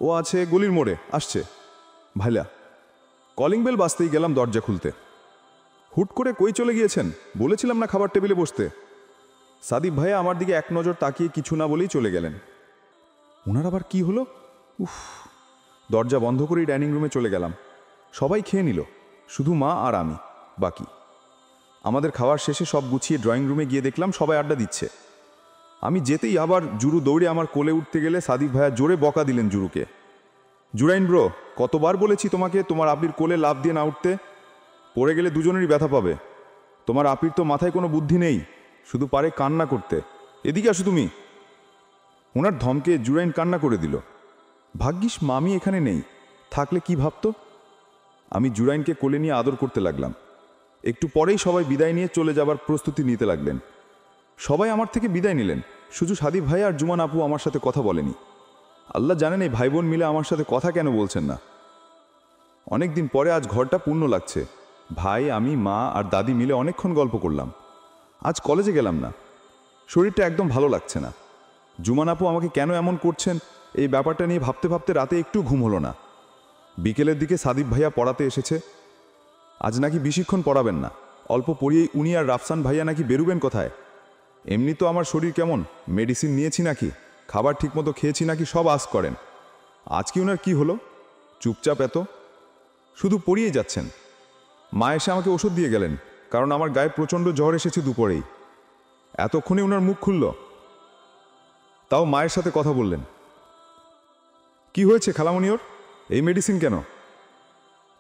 ও আছে গলির মোড়ে, আসছে। ভাইলা। কলিং বেল বাজতেই গেলাম দরজা খুলতে। হুট করে কই চলে গিয়েছেন? বলেছিলাম না খাবার টেবিলে বসতে। সাদিফ ভাইয়া আমার দিকে এক নজর তাকিয়ে কিছু না বলেই চলে গেলেন। ওনার আবার কি হলো? উফ। দরজা বন্ধ করেই ডাইনিং রুমে চলে গেলাম। সবাই খেয়ে নিল, শুধু মা আর আমি বাকি। আমাদের খাওয়ার শেষে সব গুছিয়ে ড্রয়িং রুমে গিয়ে দেখলাম সবাই আড্ডা দিচ্ছে। আমি যেতেই আবার জুরু দৌড়ে আমার কোলে উঠতে গেলে সাদিফ ভাইয়া জোরে বকা দিলেন জুরুকে। জুরাইন ব্রো, কতবার বলেছি তোমাকে তোমার আপির কোলে লাফ দিয়ে না উঠতে? পড়ে গেলে দুজনেরই ব্যথা পাবে। তোমার আপির তো মাথায় কোনো বুদ্ধি নেই, শুধু পারে কান্না করতে। এদিকে আসো তুমি। ওনার ধমকে জুরাইন কান্না করে দিল। ভাগ্যিস মামি এখানে নেই, থাকলে কি ভাবতো। আমি জুরাইনকে কোলে নিয়ে আদর করতে লাগলাম। একটু পরেই সবাই বিদায় নিয়ে চলে যাবার প্রস্তুতি নিতে লাগলেন। সবাই আমার থেকে বিদায় নিলেন, শুধু সাদিফ ভাই আর জুমান আপু আমার সাথে কথা বলেনি। আল্লাহ জানেন এই ভাই বোন মিলে আমার সাথে কথা কেন বলছেন না। অনেক দিন পরে আজ ঘরটা পূর্ণ লাগছে। ভাই, আমি, মা আর দাদি মিলে অনেকক্ষণ গল্প করলাম। আজ কলেজে গেলাম না, শরীরটা একদম ভালো লাগছে না। জুমান আপু আমাকে কেন এমন করছেন এই ব্যাপারটা নিয়ে ভাবতে ভাবতে রাতে একটু ঘুম হলো না। বিকেলের দিকে সাদিফ ভাইয়া পড়াতে এসেছে। আজ নাকি বেশিক্ষণ পড়াবেন না, অল্প পড়িয়েই উনি আর রাফসান ভাইয়া নাকি বেরুবেন কোথায়। এমনি তো আমার শরীর কেমন, মেডিসিন নিয়েছি নাকি, খাবার ঠিকমতো খেয়েছি নাকি সব আজ করেন। আজ কি ওনার কি হলো? চুপচাপ এত, শুধু পড়িয়ে যাচ্ছেন। মা এসে আমাকে ওষুধ দিয়ে গেলেন, কারণ আমার গায়ে প্রচণ্ড জ্বর এসেছে দুপুরেই। এতক্ষণে ওনার মুখ খুলল, তাও মায়ের সাথে কথা বললেন। কি হয়েছে খালামণি ওর? এই মেডিসিন কেন?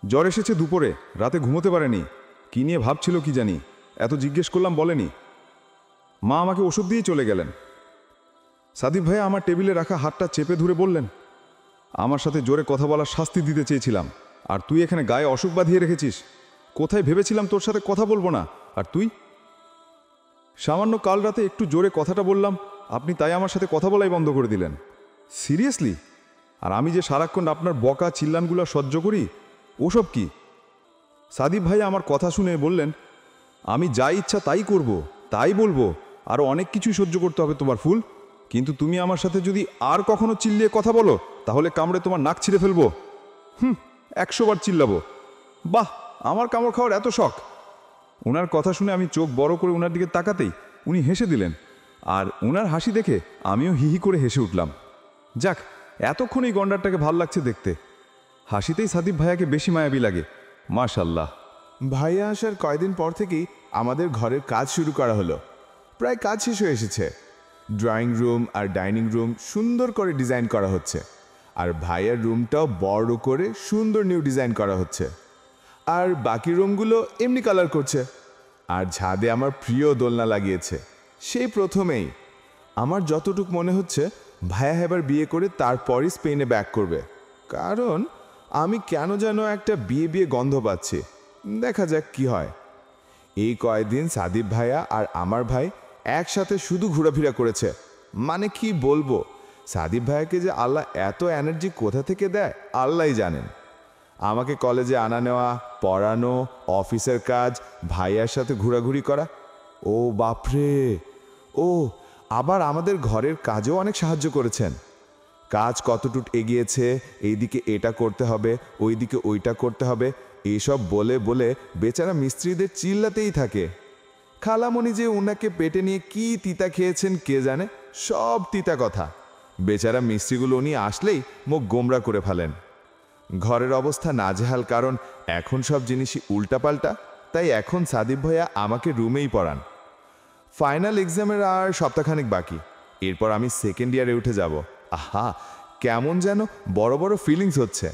জ্বর এসেছে দুপুরে, রাতে ঘুমোতে পারেনি, কি নিয়ে ভাবছিল কি জানি, এত জিজ্ঞেস করলাম বলেনি। মা আমাকে ওষুধ দিয়ে চলে গেলেন। সাদিফ ভাইয়া আমার টেবিলে রাখা হাতটা চেপে ধরে বললেন, আমার সাথে জোরে কথা বলার শাস্তি দিতে চেয়েছিলাম, আর তুই এখানে গায়ে অসুখ বাঁধিয়ে রেখেছিস। কোথায় ভেবেছিলাম তোর সাথে কথা বলবো না, আর তুই। সামান্য কাল রাতে একটু জোরে কথাটা বললাম, আপনি তাই আমার সাথে কথা বলাই বন্ধ করে দিলেন। সিরিয়াসলি? আর আমি যে সারাক্ষণ আপনার বকা চিল্লানগুলো সহ্য করি, ওসব কি? সাদিফ ভাই আমার কথা শুনে বললেন, আমি যা ইচ্ছা তাই করব, তাই বলবো, আরও অনেক কিছুই সহ্য করতে হবে তোমার ফুল, কিন্তু তুমি আমার সাথে যদি আর কখনো চিল্লিয়ে কথা বলো তাহলে কামড়ে তোমার নাক ছিঁড়ে ফেলবো। 100 বার চিল্লাবো। বাহ, আমার কামড় খাওয়ার এত শখ। ওনার কথা শুনে আমি চোখ বড় করে ওনার দিকে তাকাতেই উনি হেসে দিলেন, আর ওনার হাসি দেখে আমিও হিহি করে হেসে উঠলাম। যাক, এতক্ষণ এই গন্ডারটাকে ভাল লাগছে দেখতে। হাসিতেই সাদিফ ভাইয়াকে বেশি মায়াবী লাগে, মাশাল্লাহ। ভাইয়া আসার কয়দিন পর থেকেই আমাদের ঘরের কাজ শুরু করা হলো। প্রায় কাজ শেষ হয়ে এসেছে। ড্রয়িং রুম আর ডাইনিং রুম সুন্দর করে ডিজাইন করা হচ্ছে, আর ভাইয়ের রুমটাও বড় করে সুন্দর নিউ ডিজাইন করা হচ্ছে, আর বাকি রুমগুলো এমনি কালার করছে। আর ছাদে আমার প্রিয় দোলনা লাগিয়েছে সেই প্রথমেই। আমার যতটুক মনে হচ্ছে ভাইয়া এবার বিয়ে করে তারপরই স্পেনে ব্যাক করবে, কারণ আমি কেন যেন একটা বিয়ে বিয়ে গন্ধ পাচ্ছি। দেখা যাক কি হয়। এই কয়েকদিন সাদিব ভাইয়া আর আমার ভাই একসাথে শুধু ঘোরাফেরা করেছে। মানে কি বলবো, সাদিব ভাইয়াকে যে আল্লাহ এত এনার্জি কোথা থেকে দেয় আল্লাহই জানেন। আমাকে কলেজে আনা নেওয়া, পড়ানো, অফিসের কাজ, ভাইয়ার সাথে ঘোরাঘুরি করা। ও বাপরে, ও আবার আমাদের ঘরের কাজেও অনেক সাহায্য করেছেন। কাজ কতটুকু এগিয়েছে, এইদিকে এটা করতে হবে, ওইদিকে ওইটা করতে হবে, এইসব বলে বলে বেচারা মিস্ত্রিদের চিল্লাতেই থাকে। খালামণি যে ওনাকে পেটে নিয়ে কি তিতা খেয়েছেন কে জানে, সব তিতা কথা। বেচারা মিস্ত্রিগুলো উনি আসলেই মুখ গোমরা করে ফেলেন। ঘরের অবস্থা নাজেহাল, কারণ এখন সব জিনিসই উল্টাপাল্টা। তাই এখন সাদিব ভাইয়া আমাকে রুমেই পড়ান। ফাইনাল এক্সামের আর সপ্তাহখানেক বাকি, এরপর আমি সেকেন্ড ইয়ারে উঠে যাব। আহা, কেমন যেন বড় বড় ফিলিংস হচ্ছে।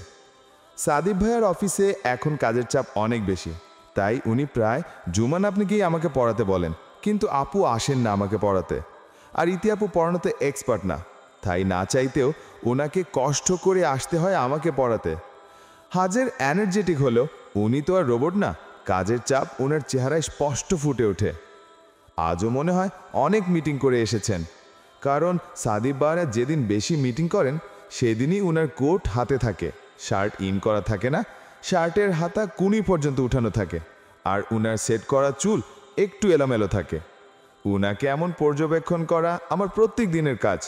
সাদিব ভাইয়ার অফিসে এখন কাজের চাপ অনেক বেশি, তাই উনি প্রায় জুমান আপনিকেই আমাকে পড়াতে বলেন, কিন্তু আপু আসেন না আমাকে পড়াতে। আর ইতি আপু পড়ানোতে এক্সপার্ট না, তাই না চাইতেও ওনাকে কষ্ট করে আসতে হয় আমাকে পড়াতে। হাজের এনার্জেটিক হলেও উনি তো আর রোবট না, কাজের চাপ ওনার চেহারায় স্পষ্ট ফুটে ওঠে। আজও মনে হয় অনেক মিটিং করে এসেছেন, কারণ সাদিব ভাইয়া যেদিন বেশি মিটিং করেন সেদিনই ওনার কোট হাতে থাকে, শার্ট ইন করা থাকে না, শার্টের হাতা কুনি পর্যন্ত উঠানো থাকে, আর উনার সেট করা চুল একটু এলোমেলো থাকে। উনাকে এমন পর্যবেক্ষণ করা আমার প্রত্যেক দিনের কাজ।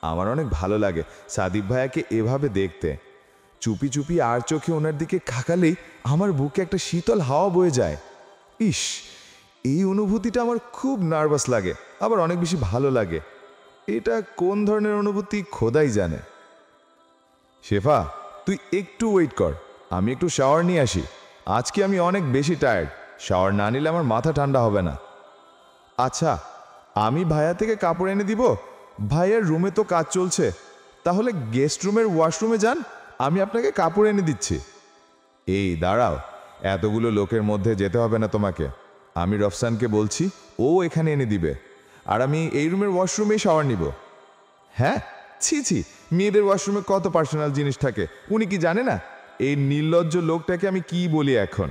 আমার অনেক ভালো লাগে সাদিব ভাইয়াকে এভাবে দেখতে। চুপি চুপি আর চোখে ওনার দিকে খাকালেই আমার বুকে একটা শীতল হাওয়া বয়ে যায়। ইস, এই অনুভূতিটা আমার খুব নার্ভাস লাগে, আবার অনেক বেশি ভালো লাগে। এটা কোন ধরনের অনুভূতি খোদাই জানে। শেফা, তুই একটু ওয়েট কর, আমি একটু শাওয়ার নিয়ে আসি। আজকে আমি অনেক বেশি টায়ার্ড, শাওয়ার না নিলে আমার মাথা ঠান্ডা হবে না। আচ্ছা, আমি ভাইয়া থেকে কাপড় এনে দিব। ভাইয়ার রুমে তো কাজ চলছে, তাহলে গেস্ট রুমের ওয়াশরুমে যান, আমি আপনাকে কাপড় এনে দিচ্ছি। এই দাঁড়াও, এতগুলো লোকের মধ্যে যেতে হবে না তোমাকে। আমি রফসানকে বলছি, ও এখানে এনে দিবে, আর আমি এই রুমের ওয়াশরুমেই শাওয়ার নিব। হ্যাঁ, ছি ছি, মেয়েদের ওয়াশরুমে কত পার্সোনাল জিনিস থাকে, উনি কি জানে না? এই নির্লজ্জ লোকটাকে আমি কি বলি এখন?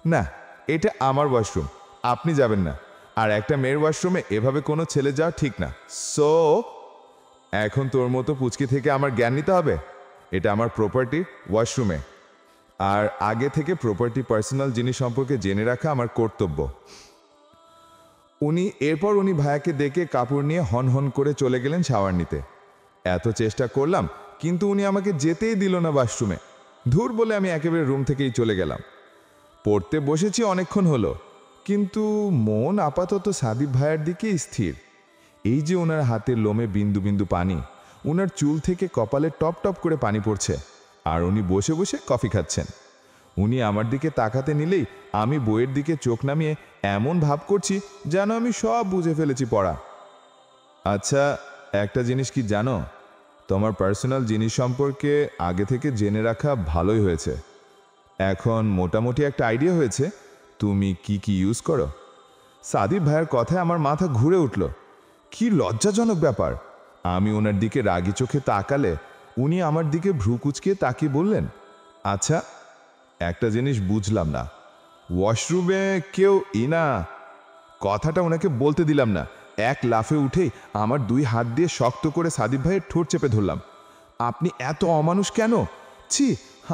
না, এটা আমার ওয়াশরুম, আপনি যাবেন না। আর একটা মেয়ের ওয়াশরুমে এভাবে কোনো ছেলে যাওয়া ঠিক না। সো এখন তোর মতো পুচকি থেকে আমার জ্ঞান নিতে হবে? এটা আমার প্রপার্টি, ওয়াশরুমে। আর আগে থেকে প্রপার্টি, পার্সোনাল জিনিস সম্পর্কে জেনে রাখা আমার কর্তব্য। এরপর উনি ভাইয়াকে ডেকে কাপড় নিয়ে হন হন করে চলে গেলেন শাওয়ার নিতে। এত চেষ্টা করলাম, কিন্তু উনি আমাকে যেতেই দিল না ওয়াশরুমে। ধুর বলে আমি একেবারে রুম থেকেই চলে গেলাম। পড়তে বসেছি অনেকক্ষণ হলো, কিন্তু মন আপাতত সাদিব ভাইয়ার দিকেই স্থির। এই যে ওনার হাতের লোমে বিন্দু বিন্দু পানি, ওনার চুল থেকে কপালে টপ টপ করে পানি পড়ছে, আর উনি বসে বসে কফি খাচ্ছেন। উনি আমার দিকে তাকাতে নিলেই আমি বইয়ের দিকে চোখ নামিয়ে এমন ভাব করছি যেন আমি সব বুঝে ফেলেছি পড়া। আচ্ছা, একটা জিনিস কি জানো? তোমার পার্সোনাল জিনিস সম্পর্কে আগে থেকে জেনে রাখা ভালোই হয়েছে। এখন মোটামুটি একটা আইডিয়া হয়েছে তুমি কি কি ইউজ করো। সাদিব ভাইয়ের কথায় আমার মাথা ঘুরে উঠল। কি লজ্জাজনক ব্যাপার! আমি ওনার দিকে রাগি চোখে তাকালে উনি আমার দিকে ভ্রু কুঁচকে তাকিয়ে বললেন, আচ্ছা, একটা জিনিস বুঝলাম না, ওয়াশরুমে কেউ ইনা? কথাটা ওনাকে বলতে দিলাম না, এক লাফে উঠেই আমার দুই হাত দিয়ে শক্ত করে সাদিব ভাইয়ের ঠোঁট চেপে ধরলাম। আপনি এত অমানুষ কেন? ছি,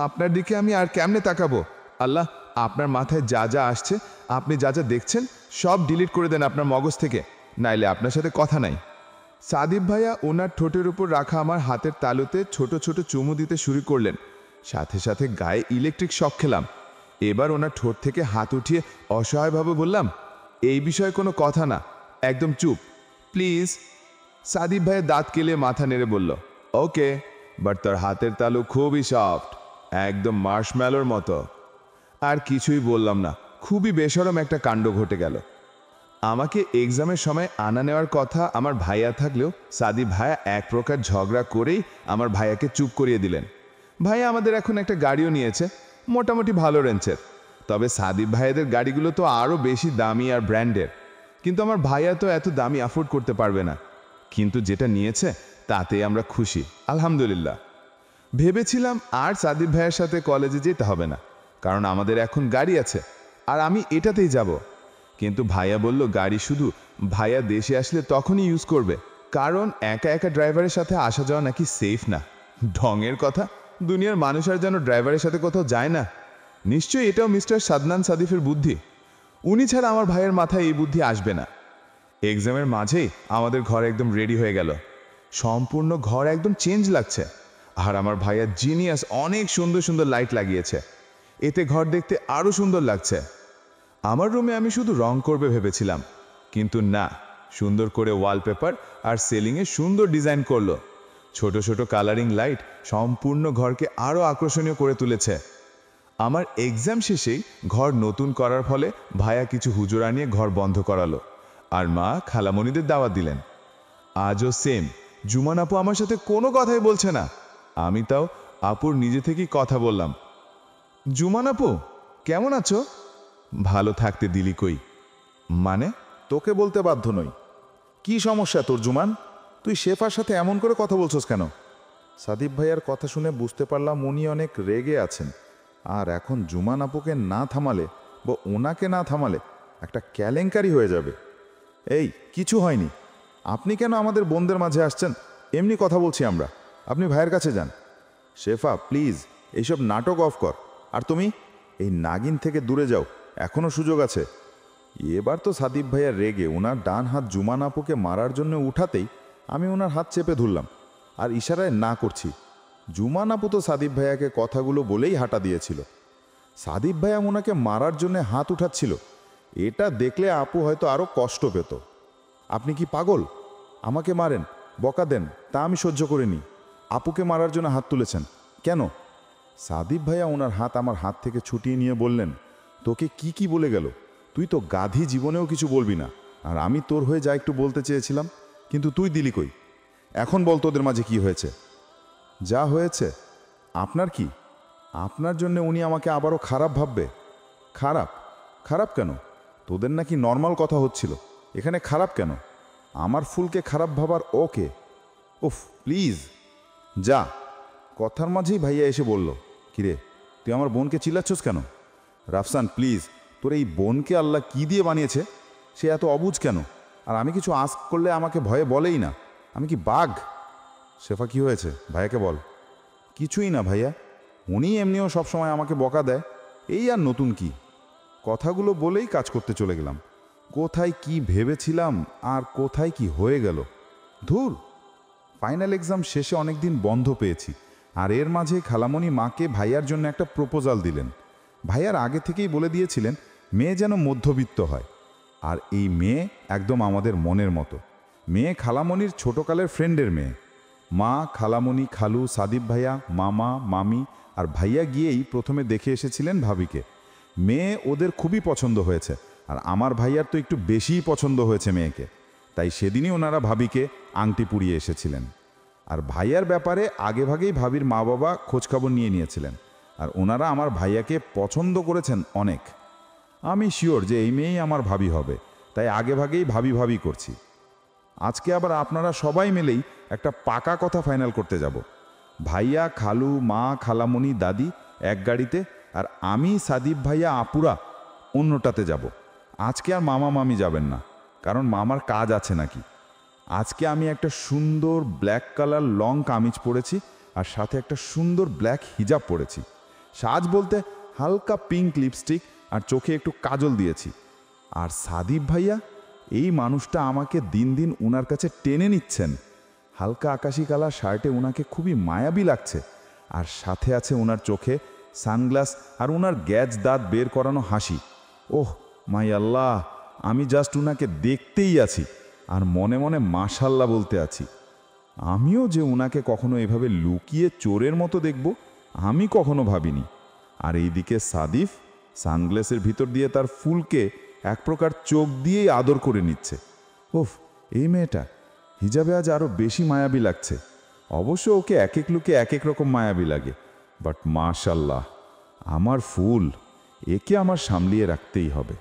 আপনার দিকে আমি আর কেমনে তাকাবো? আল্লাহ, আপনার মাথায় যা যা আসছে, আপনি যা যা দেখছেন সব ডিলিট করে দেন আপনার মগজ থেকে, নাইলে আপনার সাথে কথা নাই। সাদিব ভাইয়া ওনার ঠোঁটের উপর রাখা আমার হাতের তালুতে ছোট ছোট চুমু দিতে শুরু করলেন। সাথে সাথে গায়ে ইলেকট্রিক শক খেলাম। এবার ওনার ঠোঁট থেকে হাত উঠিয়ে অসহায়ভাবে বললাম, এই বিষয়ে কোনো কথা না, একদম চুপ প্লিজ। সাদিব ভাইয়ের দাঁত কেলিয়ে মাথা নেড়ে বলল, ওকে, বাট তার হাতের তালু খুবই সফট, একদম মার্শম্যালোর মতো। আর কিছুই বললাম না, খুবই বেশরম একটা কাণ্ড ঘটে গেল। আমাকে এক্সামের সময় আনা নেওয়ার কথা আমার ভাইয়া থাকলেও সাদিব ভাইয়া এক প্রকার ঝগড়া করেই আমার ভাইয়াকে চুপ করিয়ে দিলেন। ভাইয়া আমাদের এখন একটা গাড়িও নিয়েছে, মোটামুটি ভালো রেঞ্জের। তবে সাদিব ভাইয়াদের গাড়িগুলো তো আরও বেশি দামি আর ব্র্যান্ডের, কিন্তু আমার ভাইয়া তো এত দামি অ্যাফোর্ড করতে পারবে না। কিন্তু যেটা নিয়েছে তাতে আমরা খুশি, আলহামদুলিল্লাহ। ভেবেছিলাম আর সাদিব ভাইয়ের সাথে কলেজে যেতে হবে না, কারণ আমাদের এখন গাড়ি আছে আর আমি এটাতেই যাব। কিন্তু ভাইয়া বলল গাড়ি শুধু ভাইয়া দেশে আসলে তখনই ইউজ করবে, কারণ একা একা ড্রাইভারের সাথে আসা যাওয়া নাকি সেফ না। ঢঙের কথা, দুনিয়ার মানুষ আর যেন ড্রাইভারের সাথে কোথাও যায় না। নিশ্চয়ই এটাও মিস্টার সাদনান সাদিফের বুদ্ধি। উনি ছাড়া আমার ভাইয়ের মাথায় এই বুদ্ধি আসবে না। এক্সামের মাঝেই আমাদের ঘর একদম রেডি হয়ে গেল। সম্পূর্ণ ঘর একদম চেঞ্জ লাগছে। আর আমার ভাইয়া জিনিয়াস অনেক সুন্দর সুন্দর লাইট লাগিয়েছে, এতে ঘর দেখতে আরও সুন্দর লাগছে। আমার রুমে আমি শুধু রং করবে ভেবেছিলাম, কিন্তু না, সুন্দর করে ওয়ালপেপার আর সিলিংয়ে সুন্দর ডিজাইন করলো। ছোট ছোট কালারিং লাইট সম্পূর্ণ ঘরকে আরও আকর্ষণীয় করে তুলেছে। আমার এক্সাম শেষেই ঘর নতুন করার ফলে ভাইয়া কিছু হুজুরা নিয়ে ঘর বন্ধ করালো, আর মা খালামণিদের দাওয়াত দিলেন। আজও সেম, জুমান আপু আমার সাথে কোনো কথাই বলছে না। আমি তাও আপুর নিজে থেকেই কথা বললাম, জুমান আপু কেমন আছো? ভালো থাকতে দিলি কই? মানে? তোকে বলতে বাধ্য নই। কি সমস্যা তোর জুমান? তুই শেফার সাথে এমন করে কথা বলছস কেন? সাদিব ভাইয়ার কথা শুনে বুঝতে পারলাম উনি অনেক রেগে আছেন, আর এখন জুমান আপুকে না থামালে বা ওনাকে না থামালে একটা কেলেঙ্কারি হয়ে যাবে। এই কিছু হয়নি, আপনি কেন আমাদের বোনদের মাঝে আসছেন? এমনি কথা বলছি আমরা, আপনি ভাইয়ের কাছে যান। শেফা প্লিজ এইসব নাটক অফ কর, আর তুমি এই নাগিন থেকে দূরে যাও, এখনও সুযোগ আছে। এবার তো সাদিব ভাইয়া রেগে ওনার ডান হাত জুমান আপুকে মারার জন্য উঠাতেই আমি ওনার হাত চেপে ধরলাম আর ইশারায় না করছি। জুমান আপু তো সাদিব ভাইয়াকে কথাগুলো বলেই হাঁটা দিয়েছিল। সাদিব ভাইয়া ওনাকে মারার জন্য হাত উঠাচ্ছিল, এটা দেখলে আপু হয়তো আরও কষ্ট পেত। আপনি কি পাগল? আমাকে মারেন, বকা দেন, তা আমি সহ্য করিনি। আপুকে মারার জন্য হাত তুলেছেন কেন? সাদিব ভাইয়া ওনার হাত আমার হাত থেকে ছুটিয়ে নিয়ে বললেন, তোকে কি কি বলে গেল? তুই তো গাধি, জীবনেও কিছু বলবি না। আর আমি তোর হয়ে যা একটু বলতে চেয়েছিলাম, কিন্তু তুই দিলি কই? এখন বল তোদের মাঝে কি হয়েছে? যা হয়েছে আপনার কি? আপনার জন্য উনি আমাকে আবারও খারাপ ভাববে? খারাপ? খারাপ কেন? তোদের নাকি নর্মাল কথা হচ্ছিল, এখানে খারাপ কেন? আমার ফুলকে খারাপ ভাবার ওকে? উফ প্লিজ যা। কথার মাঝেই ভাইয়া এসে বলল, কিরে তুই আমার বোনকে চিল্লাচ্ছস কেন? রাফসান প্লিজ, তোর এই বোনকে আল্লাহ কি দিয়ে বানিয়েছে? সে এত অবুঝ কেন? আর আমি কিছু আস্ক করলে আমাকে ভয়ে বলেই না। আমি কি বাঘ? শেফা কি হয়েছে ভাইয়াকে বল। কিছুই না ভাইয়া, উনি এমনিও সবসময় আমাকে বকা দেয়, এই আর নতুন কি? কথাগুলো বলেই কাজ করতে চলে গেলাম। কোথায় কি ভেবেছিলাম আর কোথায় কি হয়ে গেল, ধুর। ফাইনাল এক্সাম শেষে অনেক দিন বন্ধ পেয়েছি, আর এর মাঝে খালামণি মাকে ভাইয়ার জন্য একটা প্রপোজাল দিলেন। ভাইয়ার আগে থেকেই বলে দিয়েছিলেন মেয়ে যেন মধ্যবিত্ত হয়, আর এই মেয়ে একদম আমাদের মনের মতো। মেয়ে খালামণির ছোটকালের ফ্রেন্ডের মেয়ে। মা, খালামণি, খালু, সাদিব ভাইয়া, মামা, মামি আর ভাইয়া গিয়েই প্রথমে দেখে এসেছিলেন ভাবিকে। মেয়ে ওদের খুবই পছন্দ হয়েছে, আর আমার ভাইয়ার তো একটু বেশিই পছন্দ হয়েছে মেয়েকে। তাই সেদিনই ওনারা ভাবিকে আংটি পুড়িয়ে এসেছিলেন। আর ভাইয়ার ব্যাপারে আগেভাগেই ভাবির মা বাবা খোঁজখবর নিয়ে নিয়েছিলেন, আর ওনারা আমার ভাইয়াকে পছন্দ করেছেন অনেক। আমি শিওর যে এই মেয়েই আমার ভাবি হবে, তাই আগেভাগেই ভাবি ভাবি করছি। আজকে আবার আপনারা সবাই মিলেই একটা পাকা কথা ফাইনাল করতে যাব। ভাইয়া, খালু, মা, খালামণি, দাদি এক গাড়িতে, আর আমি, সাদিব ভাইয়া, আপুরা অন্যটাতে যাব। আজকে আর মামা মামি যাবেন না, কারণ মামার কাজ আছে নাকি। আজকে আমি একটা সুন্দর ব্ল্যাক কালার লং কামিজ পরেছি, আর সাথে একটা সুন্দর ব্ল্যাক হিজাব পরেছি। সাজ বলতে হালকা পিঙ্ক লিপস্টিক আর চোখে একটু কাজল দিয়েছি। আর সাদিব ভাইয়া, এই মানুষটা আমাকে দিন দিন উনার কাছে টেনে নিচ্ছেন। হালকা আকাশি কালার শার্টে উনাকে খুবই মায়াবী লাগছে, আর সাথে আছে ওনার চোখে সানগ্লাস আর ওনার গ্যাজ দাঁত বের করানো হাসি। ওহ মাই আল্লাহ, আমি জাস্ট উনাকে দেখতেই আছি আর মনে মনে মাশাল্লাহ বলতে আছি। আমিও যে উনাকে কখনো এভাবে লুকিয়ে চোরের মতো দেখব, আমি কখনো ভাবিনি। আর এইদিকে সানগ্লাসের ভিতর দিয়ে তার ফুলকে এক প্রকার চোখ দিয়েই আদর করে নিচ্ছে। ওফ, এই মেয়েটা হিজাবে আজ আরও বেশি মায়াবী লাগছে। অবশ্য ওকে এক এক লুকে এক এক রকম মায়াবী লাগে, বাট মাশাল্লাহ, আমার ফুল, একে আমার সামলিয়ে রাখতেই হবে।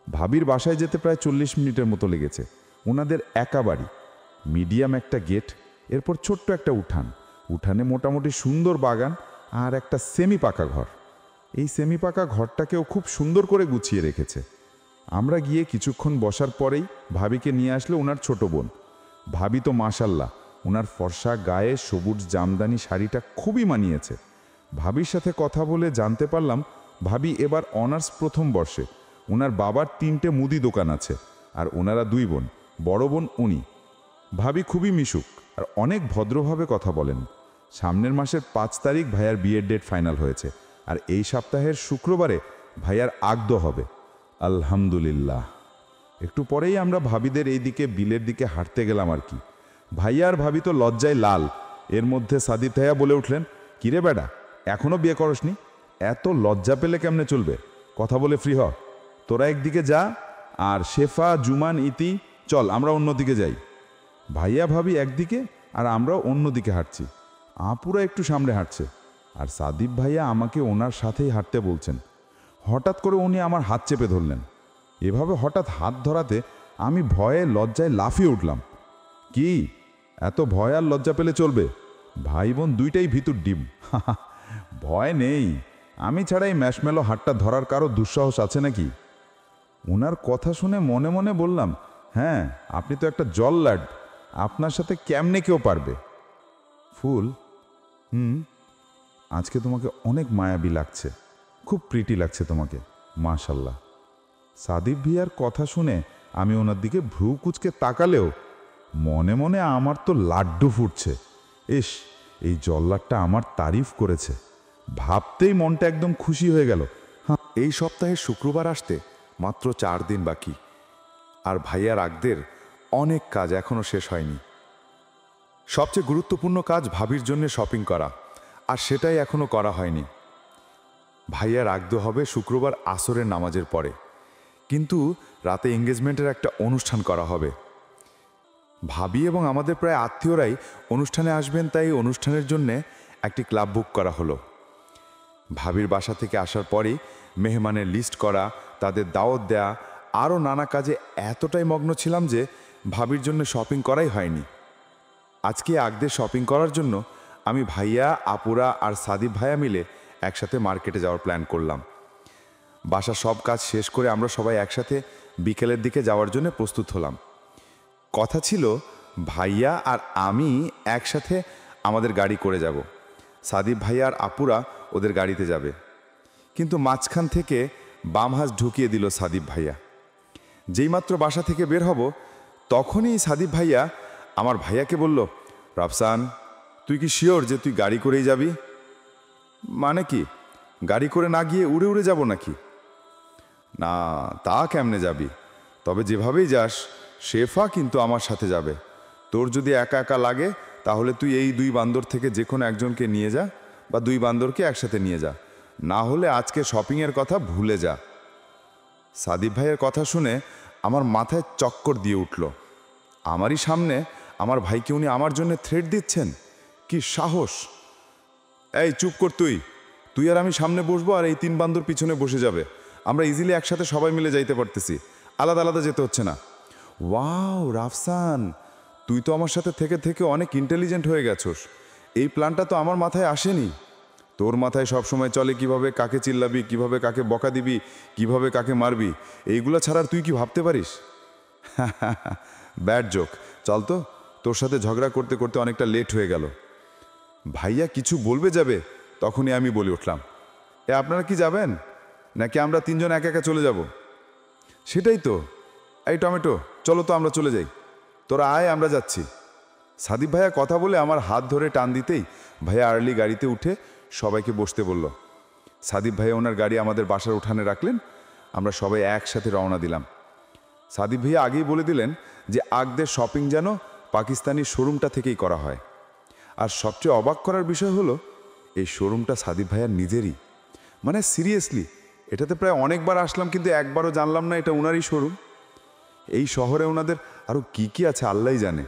ভাবির বাসায় যেতে প্রায় 40 মিনিটের মতো লেগেছে। ওনাদের একা বাড়ি, মিডিয়াম একটা গেট, এরপর ছোট্ট একটা উঠান, উঠানে মোটামুটি সুন্দর বাগান আর একটা সেমি পাকা ঘর। এই সেমি পাকা ঘরটাকেও খুব সুন্দর করে গুছিয়ে রেখেছে। আমরা গিয়ে কিছুক্ষণ বসার পরেই ভাবিকে নিয়ে আসলো ওনার ছোট বোন। ভাবি তো মাশাল্লাহ, ওনার ফর্সা গায়ে সবুজ জামদানি শাড়িটা খুবই মানিয়েছে। ভাবির সাথে কথা বলে জানতে পারলাম ভাবি এবার অনার্স প্রথম বর্ষে। ওনার বাবার 3টে মুদি দোকান আছে, আর ওনারা 2 বোন, বড় বোন উনি। ভাবি খুবই মিশুক আর অনেক ভদ্রভাবে কথা বলেন। সামনের মাসের 5 তারিখ ভাইয়ার বিয়ের ডেট ফাইনাল হয়েছে, আর এই সপ্তাহের শুক্রবারে ভাইয়ার আগদ হবে। আলহামদুলিল্লাহ। একটু পরেই আমরা ভাবিদের এই দিকে বিলের দিকে হাঁটতে গেলাম আর কি। ভাইয়া আর ভাবি তো লজ্জায় লাল। এর মধ্যে সাদিত ভাইয়া বলে উঠলেন, কিরে বেটা, এখনও বিয়ে করসনি? এত লজ্জা পেলে কেমনে চলবে? কথা বলে ফ্রি হ। তোরা একদিকে যা, আর শেফা, জুমান, ইতি, চল আমরা অন্যদিকে যাই। ভাইয়া ভাবি একদিকে আর আমরাও অন্যদিকে হাঁটছি। আপুরা একটু সামনে হাঁটছে, আর সাদিব ভাইয়া আমাকে ওনার সাথেই হাঁটতে বলছেন। হঠাৎ করে উনি আমার হাত চেপে ধরলেন। এভাবে হঠাৎ হাত ধরাতে আমি ভয়ে লজ্জায় লাফিয়ে উঠলাম। কি, এত ভয় আর লজ্জা পেলে চলবে? ভাই বোন দুইটাই ভিতর ডিম। ভয় নেই, আমি ছাড়া এই ম্যাশমেলো হাতটা ধরার কারো দুঃসাহস আছে নাকি? ওনার কথা শুনে মনে মনে বললাম, হ্যাঁ, আপনি তো একটা জল্লাড, আপনার সাথে কেমনে কেউ পারবে? ফুল, আজকে তোমাকে অনেক মায়াবী লাগছে, খুব প্রিটি লাগছে তোমাকে, মাশাল্লাহ। সাদিব ভিয়ার কথা শুনে আমি ওনার দিকে ভ্রু কুচকে তাকালেও মনে মনে আমার তো লাড্ডু ফুটছে। ইস, এই জল্লাদটা আমার তারিফ করেছে, ভাবতেই মনটা একদম খুশি হয়ে গেল। এই সপ্তাহে শুক্রবার আসতে মাত্র 4 দিন বাকি, আর ভাইয়ার আগদের অনেক কাজ এখনও শেষ হয়নি। সবচেয়ে গুরুত্বপূর্ণ কাজ ভাবির জন্য শপিং করা, আর সেটাই এখনও করা হয়নি। ভাইয়ার আগদ হবে শুক্রবার আসরের নামাজের পরে, কিন্তু রাতে এঙ্গেজমেন্টের একটা অনুষ্ঠান করা হবে। ভাবি এবং আমাদের প্রায় আত্মীয়রাই অনুষ্ঠানে আসবেন, তাই অনুষ্ঠানের জন্য একটি ক্লাব বুক করা হলো। ভাবির বাসা থেকে আসার পরেই মেহমানের লিস্ট করা, তাদের দাওয়াত দেয়া, আরও নানা কাজে এতটাই মগ্ন ছিলাম যে ভাবির জন্য শপিং করাই হয়নি। আজকে আগদের শপিং করার জন্য আমি, ভাইয়া, আপুরা আর সাদিব ভাইয়া মিলে একসাথে মার্কেটে যাওয়ার প্ল্যান করলাম। বাসার সব কাজ শেষ করে আমরা সবাই একসাথে বিকেলের দিকে যাওয়ার জন্য প্রস্তুত হলাম। কথা ছিল ভাইয়া আর আমি একসাথে আমাদের গাড়ি করে যাব, সাদিব ভাইয়া আর আপুরা ওদের গাড়িতে যাবে। কিন্তু মাঝখান থেকে বাম হাত ঢুকিয়ে দিল সাদিব ভাইয়া। যেইমাত্র বাসা থেকে বের হব, তখনই সাদিব ভাইয়া আমার ভাইয়াকে বলল, রাফসান, তুই কি শিওর যে তুই গাড়ি করেই যাবি? মানে কি, গাড়ি করে না গিয়ে উড়ে উড়ে যাব নাকি? না, তা কেমনে যাবি? তবে যেভাবেই যাস, শেফা কিন্তু আমার সাথে যাবে। তোর যদি একা একা লাগে, তাহলে তুই এই 2 বান্দর থেকে যে কোনো একজনকে নিয়ে যা, বা 2 বান্দরকে একসাথে নিয়ে যা, না হলে আজকে শপিংয়ের কথা ভুলে যা। সাদিব ভাইয়ের কথা শুনে আমার মাথায় চক্কর দিয়ে উঠল। আমারই সামনে আমার ভাইকে উনি আমার জন্য থ্রেট দিচ্ছেন, কি সাহস! এই চুপ কর, তুই আর আমি সামনে বসবো, আর এই 3 বান্দর পিছনে বসে যাবে। আমরা ইজিলি একসাথে সবাই মিলে যাইতে পারতেছি, আলাদা আলাদা যেতে হচ্ছে না। ওয়াও রাফসান, তুই তো আমার সাথে থেকে থেকে অনেক ইন্টেলিজেন্ট হয়ে গেছোস। এই প্ল্যানটা তো আমার মাথায় আসেনি। তোর মাথায় সবসময় চলে কিভাবে কাকে চিল্লাবি, কিভাবে কাকে বকা দিবি, কিভাবে কাকে মারবি, এইগুলো ছাড়া তুই কি ভাবতে পারিস? Bad joke. চল তো, তোর সাথে ঝগড়া করতে করতে অনেকটা লেট হয়ে গেল। ভাইয়া কিছু বলবে যাবে, তখনই আমি বলে উঠলাম, আপনারা কি যাবেন, নাকি আমরা 3 জন একা একা চলে যাব? সেটাই তো। এই টমেটো, চলো তো আমরা চলে যাই। তোরা আয়, আমরা যাচ্ছি। সাদিব ভাইয়া কথা বলে আমার হাত ধরে টান দিতেই ভাইয়া আর্লি গাড়িতে উঠে সবাইকে বসতে বলল। সাদিব ভাইয়া ওনার গাড়ি আমাদের বাসার উঠানে রাখলেন। আমরা সবাই একসাথে রওনা দিলাম। সাদিব ভাইয়া আগেই বলে দিলেন যে আগদের শপিং যেন পাকিস্তানি শোরুমটা থেকেই করা হয়। আর সবচেয়ে অবাক করার বিষয় হলো, এই শোরুমটা সাদিব ভাইয়ার নিজেরই। মানে সিরিয়াসলি, এটাতে প্রায় অনেকবার আসলাম, কিন্তু একবারও জানলাম না এটা ওনারই শোরুম। এই শহরে ওনাদের আরও কি কি আছে আল্লাহই জানে।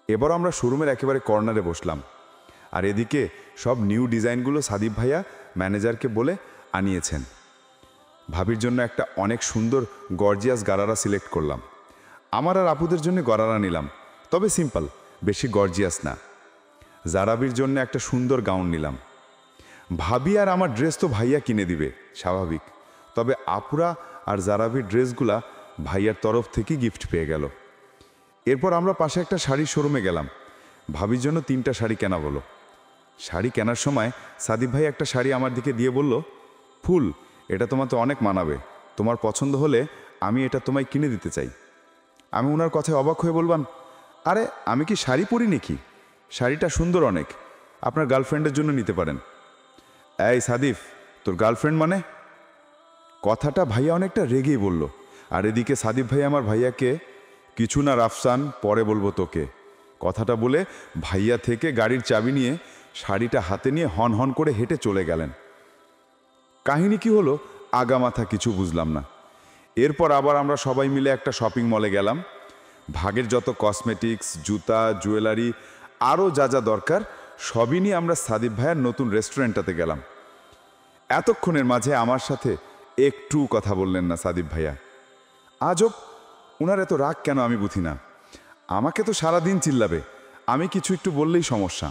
এবার আমরা শোরুমের একেবারে কর্নারে বসলাম, আর এদিকে সব নিউ ডিজাইনগুলো সাদিব ভাইয়া ম্যানেজারকে বলে আনিয়েছেন। ভাবির জন্য একটা অনেক সুন্দর গর্জিয়াস গারারা সিলেক্ট করলাম। আমার আর আপুদের জন্য গরারা নিলাম, তবে সিম্পল, বেশি গর্জিয়াস না। জারাবির জন্য একটা সুন্দর গাউন নিলাম। ভাবি আর আমার ড্রেস তো ভাইয়া কিনে দিবে স্বাভাবিক, তবে আপুরা আর জারাবির ড্রেসগুলা ভাইয়ার তরফ থেকে গিফট পেয়ে গেল। এরপর আমরা পাশে একটা শাড়ির শোরুমে গেলাম। ভাবির জন্য 3টা শাড়ি কেনা বলো। শাড়ি কেনার সময় সাদিব ভাই একটা শাড়ি আমার দিকে দিয়ে বলল, ফুল, এটা তোমার তো অনেক মানাবে, তোমার পছন্দ হলে আমি এটা তোমায় কিনে দিতে চাই। আমি ওনার কথায় অবাক হয়ে বললাম, আরে আমি কি শাড়ি পরি নাকি? শাড়িটা সুন্দর অনেক, আপনার গার্লফ্রেন্ডের জন্য নিতে পারেন। এই সাদিফ, তোর গার্লফ্রেন্ড মানে? কথাটা ভাইয়া অনেকটা রেগেই বলল। আর এদিকে সাদিফ ভাই আমার ভাইয়াকে, কিছু না রাফসান, পরে বলবো তোকে, কথাটা বলে ভাইয়া থেকে গাড়ির চাবি নিয়ে শাড়িটা হাতে নিয়ে হন হন করে হেঁটে চলে গেলেন। কাহিনী কি হলো আগামাথা কিছু বুঝলাম না। এরপর আবার আমরা সবাই মিলে একটা শপিং মলে গেলাম। ভাগের যত কসমেটিক্স, জুতা, জুয়েলারি, আরও যা যা দরকার সবই নিয়ে আমরা সাদিব ভাইয়ার নতুন রেস্টুরেন্টটাতে গেলাম। এতক্ষণের মাঝে আমার সাথে একটু কথা বললেন না সাদিব ভাইয়া। আজব, ওনার এত রাগ কেন আমি বুঝি না। আমাকে তো সারাদিন চিল্লাবে, আমি কিছু একটু বললেই সমস্যা।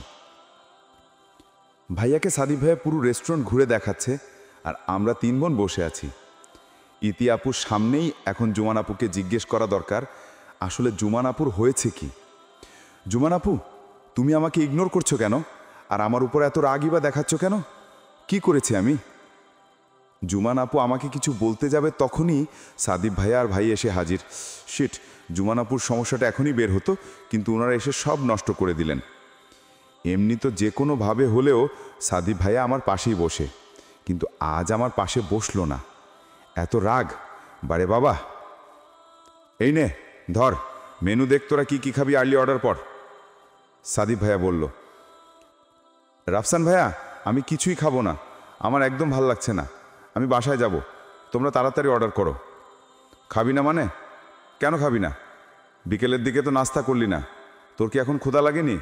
ভাইয়াকে সাদিব ভাইয়া পুরো রেস্টুরেন্ট ঘুরে দেখাচ্ছে, আর আমরা 3 বোন বসে আছি। ইতি আপুর সামনেই এখন জুমান আপুকে জিজ্ঞেস করা দরকার, আসলে জুমান আপুর হয়েছে কি। জুমান আপু, তুমি আমাকে ইগনোর করছো কেন? আর আমার উপর এত রাগই বা দেখাচ্ছ কেন? কি করেছি আমি? জুমান আপু আমাকে কিছু বলতে যাবে, তখনই সাদিব ভাইয়া আর ভাই এসে হাজির। শিট, জুমান আপুর সমস্যাটা এখনই বের হতো, কিন্তু ওনারা এসে সব নষ্ট করে দিলেন। এমনি তো যে কোনোভাবে হলেও সাদিব ভাইয়া আমার পাশেই বসে, কিন্তু আজ আমার পাশে বসলো না। এত রাগ, বারে বাবা। এই নে ধর, মেনু দেখ তোরা কি কি খাবি আর্লি অর্ডার পর। সাদিব ভাইয়া বলল। রাফসান ভাইয়া, আমি কিছুই খাবো না, আমার একদম ভাল লাগছে না, আমি বাসায় যাব, তোমরা তাড়াতাড়ি অর্ডার করো। খাবি না মানে? কেন খাবি না? বিকেলের দিকে তো নাস্তা করলি না, তোর কি এখন ক্ষুধা লাগেনি?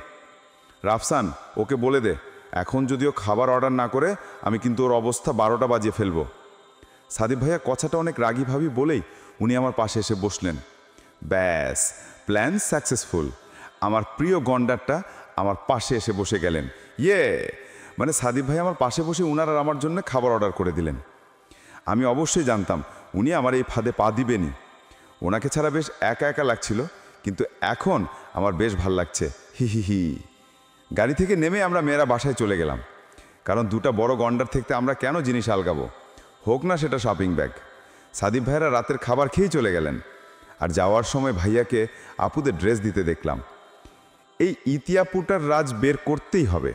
রাফসান, ওকে বলে দে এখন যদিও খাবার অর্ডার না করে আমি কিন্তু ওর অবস্থা 12টা বাজিয়ে ফেলবো। সাদিব ভাইয়া কথাটা অনেক রাগীভাবে বলেই উনি আমার পাশে এসে বসলেন। ব্যাস, প্ল্যান সাকসেসফুল। আমার প্রিয় গন্ডারটা আমার পাশে এসে বসে গেলেন। মানে সাদিব ভাই আমার পাশে বসে উনার আর আমার জন্য খাবার অর্ডার করে দিলেন। আমি অবশ্যই জানতাম উনি আমার এই ফাঁদে পা দিবেনই। ওনাকে ছাড়া বেশ একা একা লাগছিল, কিন্তু এখন আমার বেশ ভাল লাগছে। হি হি হি। গাড়ি থেকে নেমে আমরা মেয়েরা বাসায় চলে গেলাম, কারণ 2টা বড় গন্ডার থেকে আমরা কেন জিনিস আলগাবো, হোক না সেটা শপিং ব্যাগ। সাদিব ভাইয়েরা রাতের খাবার খেয়েই চলে গেলেন, আর যাওয়ার সময় ভাইয়াকে আপুদের ড্রেস দিতে দেখলাম। এই ইতিয়াপুটার রাজ বের করতেই হবে।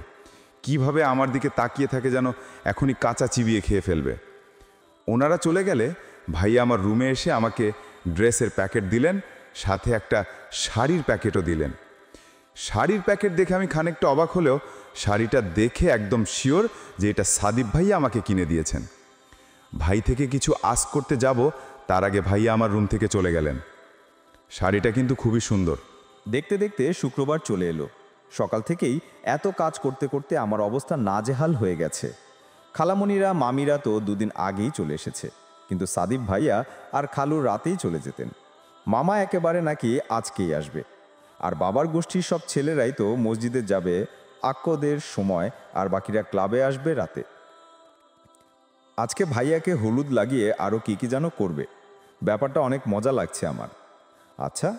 কিভাবে আমার দিকে তাকিয়ে থাকে যেন এখনই কাঁচা চিবিয়ে খেয়ে ফেলবে। ওনারা চলে গেলে ভাইয়া আমার রুমে এসে আমাকে ড্রেসের প্যাকেট দিলেন, সাথে একটা শাড়ির প্যাকেটও দিলেন। শাড়ির প্যাকেট দেখে আমি খানিকটা অবাক হলেও শাড়িটা দেখে একদম শিওর যে এটা সাদিব ভাইয়া আমাকে কিনে দিয়েছেন। ভাই থেকে কিছু আস করতে যাব তার আগে ভাইয়া আমার রুম থেকে চলে গেলেন। শাড়িটা কিন্তু খুবই সুন্দর। দেখতে দেখতে শুক্রবার চলে এলো। সকাল থেকেই এত কাজ করতে করতে আমার অবস্থা নাজেহাল হয়ে গেছে। খালামণিরা, মামিরা তো 2 দিন আগেই চলে এসেছে, কিন্তু সাদিব ভাইয়া আর খালু রাতেই চলে যেতেন। মামা একেবারে নাকি আজকেই আসবে। আর বাবার গোষ্ঠীর সব ছেলেরাই তো মসজিদে যাবে আক্কদের সময়, আর বাকিরা ক্লাবে আসবে রাতে। আজকে ভাইয়াকে হলুদ লাগিয়ে আরও কি যেন করবে। ব্যাপারটা অনেক মজা লাগছে আমার। আচ্ছা,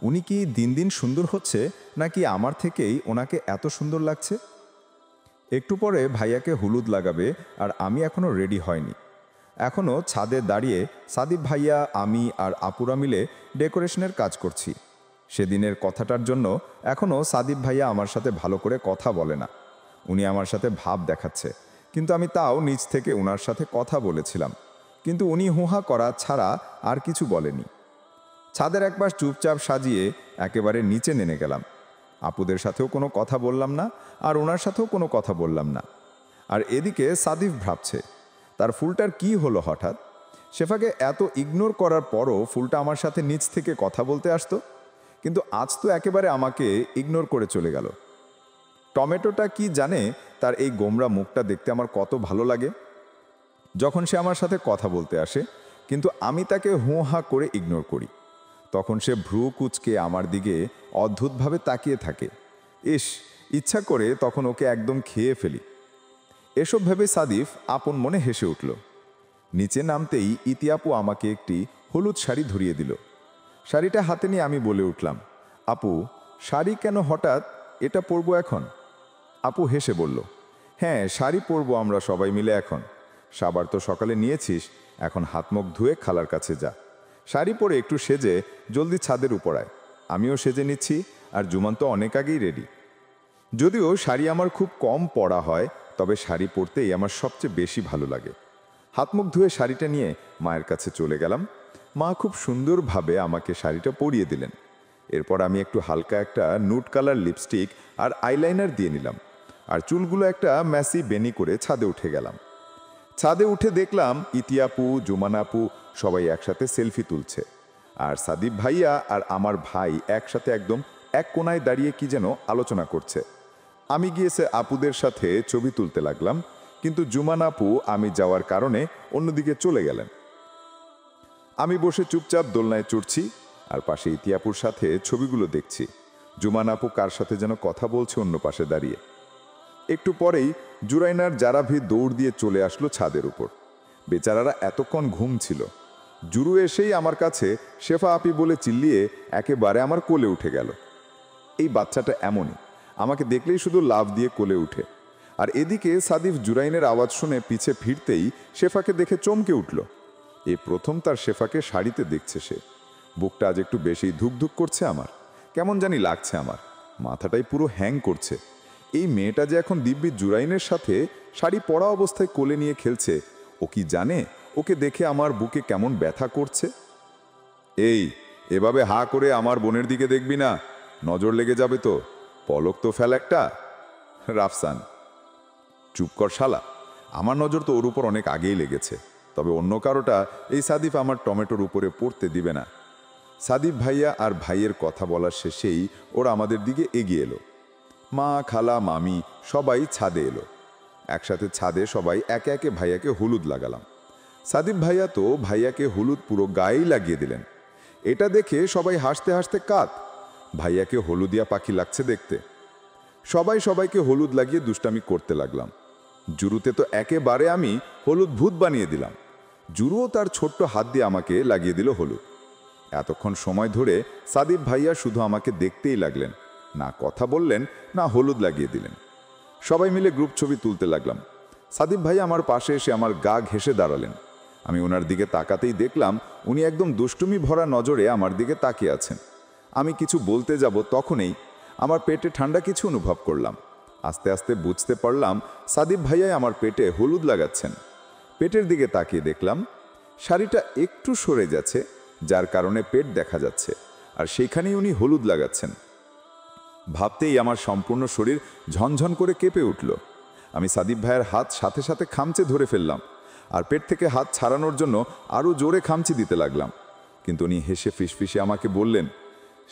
উনি কি দিন দিন সুন্দর হচ্ছে, নাকি আমার থেকেই ওনাকে এত সুন্দর লাগছে? একটু পরে ভাইয়াকে হলুদ লাগাবে, আর আমি এখনও রেডি হয়নি। এখনও ছাদে দাঁড়িয়ে সাদিব ভাইয়া, আমি আর আপুরা মিলে ডেকোরেশনের কাজ করছি। সেদিনের কথাটার জন্য এখনও সাদিব ভাইয়া আমার সাথে ভালো করে কথা বলে না। উনি আমার সাথে ভাব দেখাচ্ছে, কিন্তু আমি তাও নিজ থেকে ওনার সাথে কথা বলেছিলাম, কিন্তু উনি হুহা করা ছাড়া আর কিছু বলেনি। ছাদের একবার চুপচাপ সাজিয়ে একেবারে নিচে নেমে গেলাম। আপুদের সাথেও কোনো কথা বললাম না, আর ওনার সাথেও কোনো কথা বললাম না। আর এদিকে সাদিফ ভাবছে, তার ফুলটার কি হলো হঠাৎ? শেফাকে এত ইগনোর করার পরও ফুলটা আমার সাথে নিচ থেকে কথা বলতে আসতো, কিন্তু আজ তো একেবারে আমাকে ইগনোর করে চলে গেল। টমেটোটা কি জানে তার এই গোমরা মুখটা দেখতে আমার কত ভালো লাগে যখন সে আমার সাথে কথা বলতে আসে, কিন্তু আমি তাকে হুঁ হাঁ করে ইগনোর করি। তখন সে ভ্রু কুচকে আমার দিকে অদ্ভুতভাবে তাকিয়ে থাকে। ইচ্ছা করে তখন ওকে একদম খেয়ে ফেলি। এসব ভেবে সাদিফ আপন মনে হেসে উঠল। নিচে নামতেই ইতিয়াপু আমাকে একটি হলুদ শাড়ি ধরিয়ে দিল। শাড়িটা হাতে নিয়ে আমি বলে উঠলাম, আপু, শাড়ি কেন হঠাৎ? এটা পরবো এখন? আপু হেসে বলল, হ্যাঁ, শাড়ি পরবো আমরা সবাই মিলে এখন। সাবার তো সকালে নিয়েছিস, এখন হাত মুখ ধুয়ে খালার কাছে যা। শাড়ি পরে একটু সেজে জলদি ছাদের উপর আয়। আমিও সেজে নিচ্ছি, আর জুমান তো অনেক আগেই রেডি। যদিও শাড়ি আমার খুব কম পরা হয়, তবে শাড়ি পরতেই আমার সবচেয়ে বেশি ভালো লাগে। হাত মুখ ধুয়ে শাড়িটা নিয়ে মায়ের কাছে চলে গেলাম। মা খুব সুন্দরভাবে আমাকে শাড়িটা পরিয়ে দিলেন। এরপর আমি একটু হালকা একটা নুট কালার লিপস্টিক আর আইলাইনার দিয়ে নিলাম, আর চুলগুলো একটা ম্যাসি বেনি করে ছাদে উঠে গেলাম। ছাদে উঠে দেখলাম ইতিয়াপু, জুমানাপু সবাই একসাথে সেলফি তুলছে, আর সাদিব ভাইয়া আর আমার ভাই একসাথে একদম এক কোনায় দাঁড়িয়ে কি যেন আলোচনা করছে। আমি গিয়েছে আপুদের সাথে ছবি তুলতে লাগলাম, কিন্তু জুমানাপু আমি যাওয়ার কারণে অন্যদিকে চলে গেলেন। আমি বসে চুপচাপ দোলনায় চড়ছি, আর পাশে ইতিয়াপুর সাথে ছবিগুলো দেখছি। জুমানাপু কার সাথে যেন কথা বলছে অন্য পাশে দাঁড়িয়ে। একটু পরেই জুরাইনার জারাভি দৌড় দিয়ে চলে আসলো ছাদের উপর। বেচারারা এতক্ষণ ঘুম ছিল। জুরু এসেই আমার কাছে শেফা আপি বলে চিল্লিয়ে একেবারে আমার কোলে উঠে গেল। এই বাচ্চাটা এমনই, আমাকে দেখলেই শুধু লাফ দিয়ে কোলে উঠে। আর এদিকে সাদিফ জুরাইনের আওয়াজ শুনে পিছে ফিরতেই শেফাকে দেখে চমকে উঠল। এই প্রথম তার শেফাকে শাড়িতে দেখছে সে। বুকটা আজ একটু বেশি ধুকধুক করছে আমার, কেমন জানি লাগছে আমার, মাথাটাই পুরো হ্যাং করছে। এই মেয়েটা যে এখন দিব্যি জুরাইনের সাথে শাড়ি পরা অবস্থায় কোলে নিয়ে খেলছে, ও কি জানে ওকে দেখে আমার বুকে কেমন ব্যথা করছে? এই, এভাবে হা করে আমার বোনের দিকে দেখবি না, নজর লেগে যাবে তো। পলক তো ফেল একটা। রাফসান, চুপ কর শালা, আমার নজর তো ওর উপর অনেক আগেই লেগেছে, তবে অন্য কারোটা এই সাদিফ আমার টমেটোর উপরে পড়তে দিবে না। সাদিফ ভাইয়া আর ভাইয়ের কথা বলার শেষেই ওরা আমাদের দিকে এগিয়ে এলো। মা, খালা, মামি সবাই ছাদে এলো। একসাথে ছাদে সবাই একে একে ভাইয়াকে হলুদ লাগালাম। সাদিফ ভাইয়া তো ভাইয়াকে হলুদ পুরো গায়েই লাগিয়ে দিলেন। এটা দেখে সবাই হাসতে হাসতে কাঁদ। ভাইয়াকে হলুদিয়া পাখি লাগছে দেখতে। সবাই সবাইকে হলুদ লাগিয়ে দুষ্টামি করতে লাগলাম। জুরুতে তো একেবারে আমি হলুদ ভূত বানিয়ে দিলাম। জুরুও তার ছোট্ট হাত দিয়ে আমাকে লাগিয়ে দিল হলুদ। এতক্ষণ সময় ধরে সাদিফ ভাইয়া শুধু আমাকে দেখতেই লাগলেন, না কথা বললেন, না হলুদ লাগিয়ে দিলেন। সবাই মিলে গ্রুপ ছবি তুলতে লাগলাম। সাদিফ ভাইয়া আমার পাশে এসে আমার গা ঘেঁষে দাঁড়ালেন। আমি ওনার দিকে তাকাতেই দেখলাম উনি একদম দুষ্টুমি ভরা নজরে আমার দিকে তাকিয়ে আছেন। আমি কিছু বলতে যাব তখনই আমার পেটে ঠান্ডা কিছু অনুভব করলাম। আস্তে আস্তে বুঝতে পারলাম সাদিফ ভাইয়াই আমার পেটে হলুদ লাগাচ্ছেন। পেটের দিকে তাকিয়ে দেখলাম শাড়িটা একটু সরে যাচ্ছে, যার কারণে পেট দেখা যাচ্ছে, আর সেইখানেই উনি হলুদ লাগাচ্ছেন। ভাবতেই আমার সম্পূর্ণ শরীর ঝনঝন করে কেঁপে উঠল। আমি সাদিফ ভাইয়ের হাত সাথে সাথে খামচে ধরে ফেললাম, আর পেট থেকে হাত ছাড়ানোর জন্য আরও জোরে খামচি দিতে লাগলাম। কিন্তু উনি হেসে ফিসফিসে আমাকে বললেন,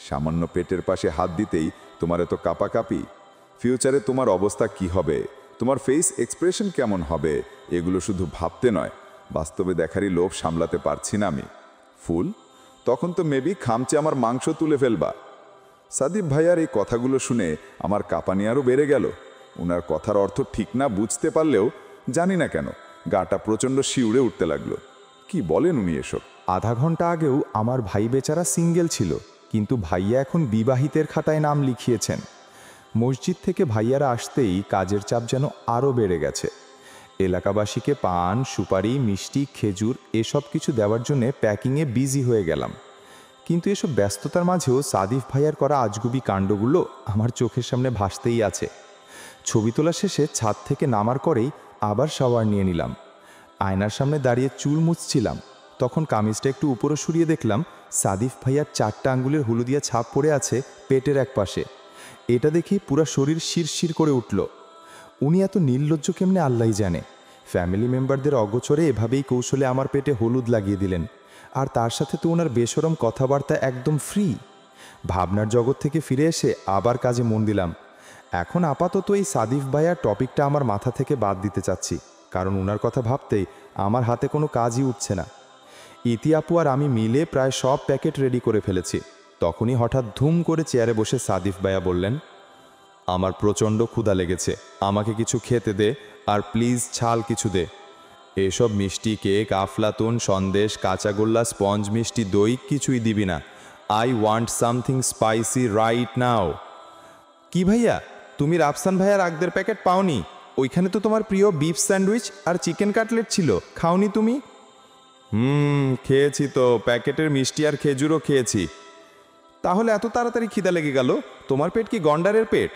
সামান্য পেটের পাশে হাত দিতেই তোমার এত কাঁপাকাঁপি? ফিউচারে তোমার অবস্থা কি হবে, তোমার ফেস এক্সপ্রেশন কেমন হবে, এগুলো শুধু ভাবতে নয়, বাস্তবে দেখারই লোভ সামলাতে পারছি না আমি। ফুল, তখন তো মেবি খামচে আমার মাংস তুলে ফেলবা। সাদিফ ভাইয়ার এই কথাগুলো শুনে আমার কাঁপানি আরও বেড়ে গেল। ওনার কথার অর্থ ঠিক না বুঝতে পারলেও জানি না কেন গাটা প্রচণ্ড শিউরে উঠতে লাগলো। কি বলেন উনি এসব? আধা ঘন্টা আগেও আমার ভাই বেচারা সিঙ্গেল ছিল, কিন্তু ভাইয়া এখন বিবাহিতের খাতায় নাম লিখিয়েছেন। মসজিদ থেকে ভাইয়ারা আসতেই কাজের চাপ যেন আরও বেড়ে গেছে। এলাকাবাসীকে পান, সুপারি, মিষ্টি, খেজুর এসব কিছু দেওয়ার জন্যে প্যাকিংয়ে বিজি হয়ে গেলাম। কিন্তু এসব ব্যস্ততার মাঝেও সাদিফ ভাইয়ার করা আজগুবি কাণ্ডগুলো আমার চোখের সামনে ভাসতেই আছে। ছবি তোলা শেষে ছাদ থেকে নামার করেই আবার শাওয়ার নিয়ে নিলাম। আয়নার সামনে দাঁড়িয়ে চুল মুছছিলাম, তখন কামিজটা একটু উপরে সরিয়ে দেখলাম সাদিফ ভাইয়ার 4টা আঙ্গুলের হলুদিয়া ছাপ পড়ে আছে পেটের এক পাশে। এটা দেখেই পুরা শরীর শিরশির করে উঠল। উনি এত নির্লজ্জ কেমনে আল্লাহই জানে। ফ্যামিলি মেম্বারদের অগোচরে এভাবেই কৌশলে আমার পেটে হলুদ লাগিয়ে দিলেন। আর তার সাথে তো ওনার বেশরম কথাবার্তা একদম ফ্রি। ভাবনার জগৎ থেকে ফিরে এসে আবার কাজে মন দিলাম। এখন আপাতত এই সাদিফ ভাইয়ার টপিকটা আমার মাথা থেকে বাদ দিতে চাচ্ছি, কারণ ওনার কথা ভাবতেই আমার হাতে কোনো কাজই উঠছে না। ইতি আপু আর আমি মিলে প্রায় সব প্যাকেট রেডি করে ফেলেছি। তখনই হঠাৎ ধুম করে চেয়ারে বসে সাদিফ ভাইয়া বললেন, আমার প্রচণ্ড ক্ষুধা লেগেছে, আমাকে কিছু খেতে দে, আর প্লিজ ছাল কিছু দে। এসব মিষ্টি কেক, আফলাতুন, সন্দেশ, কাঁচাগোল্লা, স্পঞ্জ মিষ্টি, দই কিছুই দিবি না। I want something spicy right now. কি ভাইয়া, তুমি রাফসান ভাইয়ার আগদের প্যাকেট পাওনি? ওইখানে তো তোমার প্রিয় বিফ স্যান্ডউইচ আর চিকেন কাটলেট ছিল, খাওনি তুমি? খেয়েছি তো, প্যাকেটের মিষ্টি আর খেজুরও খেয়েছি। তাহলে এত তাড়াতাড়ি খিদা লেগে গেল? তোমার পেট কি গন্ডারের পেট?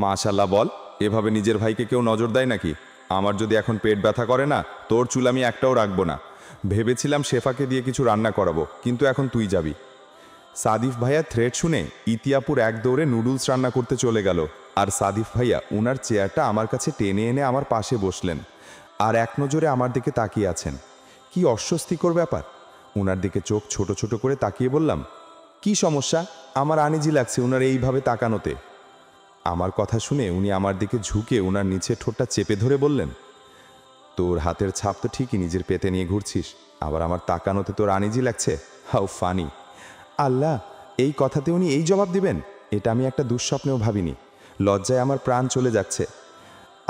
মাশাল্লাহ বল, এভাবে নিজের ভাইকে কেউ নজর দেয় নাকি? আমার যদি এখন পেট ব্যথা করে না, তোর চুল আমি একটাও রাখবো না। ভেবেছিলাম শেফাকে দিয়ে কিছু রান্না করাবো, কিন্তু এখন তুই যাবি। সাদিফ ভাইয়া থ্রেট শুনে ইতিয়াপুর এক দৌড়ে নুডলস রান্না করতে চলে গেল, আর সাদিফ ভাইয়া ওনার চেয়ারটা আমার কাছে টেনে এনে আমার পাশে বসলেন, আর এক নজরে আমার দিকে তাকিয়ে আছেন। কি অস্বস্তিকর ব্যাপার। ওনার দিকে চোখ ছোট ছোট করে তাকিয়ে বললাম, কি সমস্যা? আমার আনিজি লাগছে ওনার এইভাবে তাকানোতে। আমার কথা শুনে উনি আমার দিকে ঝুঁকে ওনার নিচে ঠোঁটটা চেপে ধরে বললেন, তোর হাতের ছাপ তো ঠিকই নিজের পেটে নিয়ে ঘুরছিস, আবার আমার তাকানোতে তোর আনিজি লাগছে? How funny. আল্লাহ, এই কথাতে উনি এই জবাব দিবেন, এটা আমি একটা দুঃস্বপ্নেও ভাবিনি। লজ্জায় আমার প্রাণ চলে যাচ্ছে।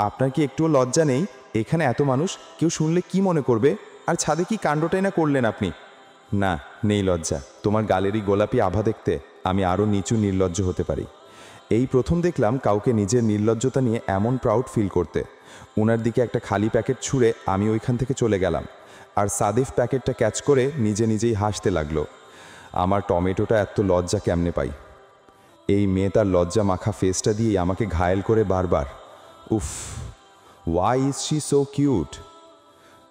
আপনার কি একটুও লজ্জা নেই? এখানে এত মানুষ, কেউ শুনলে কি মনে করবে? আর ছাদে কি কাণ্ডটাই না করলেন আপনি? না, নেই লজ্জা। তোমার গালেরই গোলাপি আভা দেখতে আমি আরও নিচু নির্লজ্জ হতে পারি। এই প্রথম দেখলাম কাউকে নিজের নির্লজ্জতা নিয়ে এমন প্রাউড ফিল করতে। ওনার দিকে একটা খালি প্যাকেট ছুঁড়ে আমি ওইখান থেকে চলে গেলাম, আর সাদিফ প্যাকেটটা ক্যাচ করে নিজে নিজেই হাসতে লাগলো। আমার টমেটোটা এত লজ্জা কেমনে পাই? এই মেয়ে তার লজ্জা মাখা ফেসটা দিয়েই আমাকে ঘায়েল করে বারবার। উফ, why is she so cute.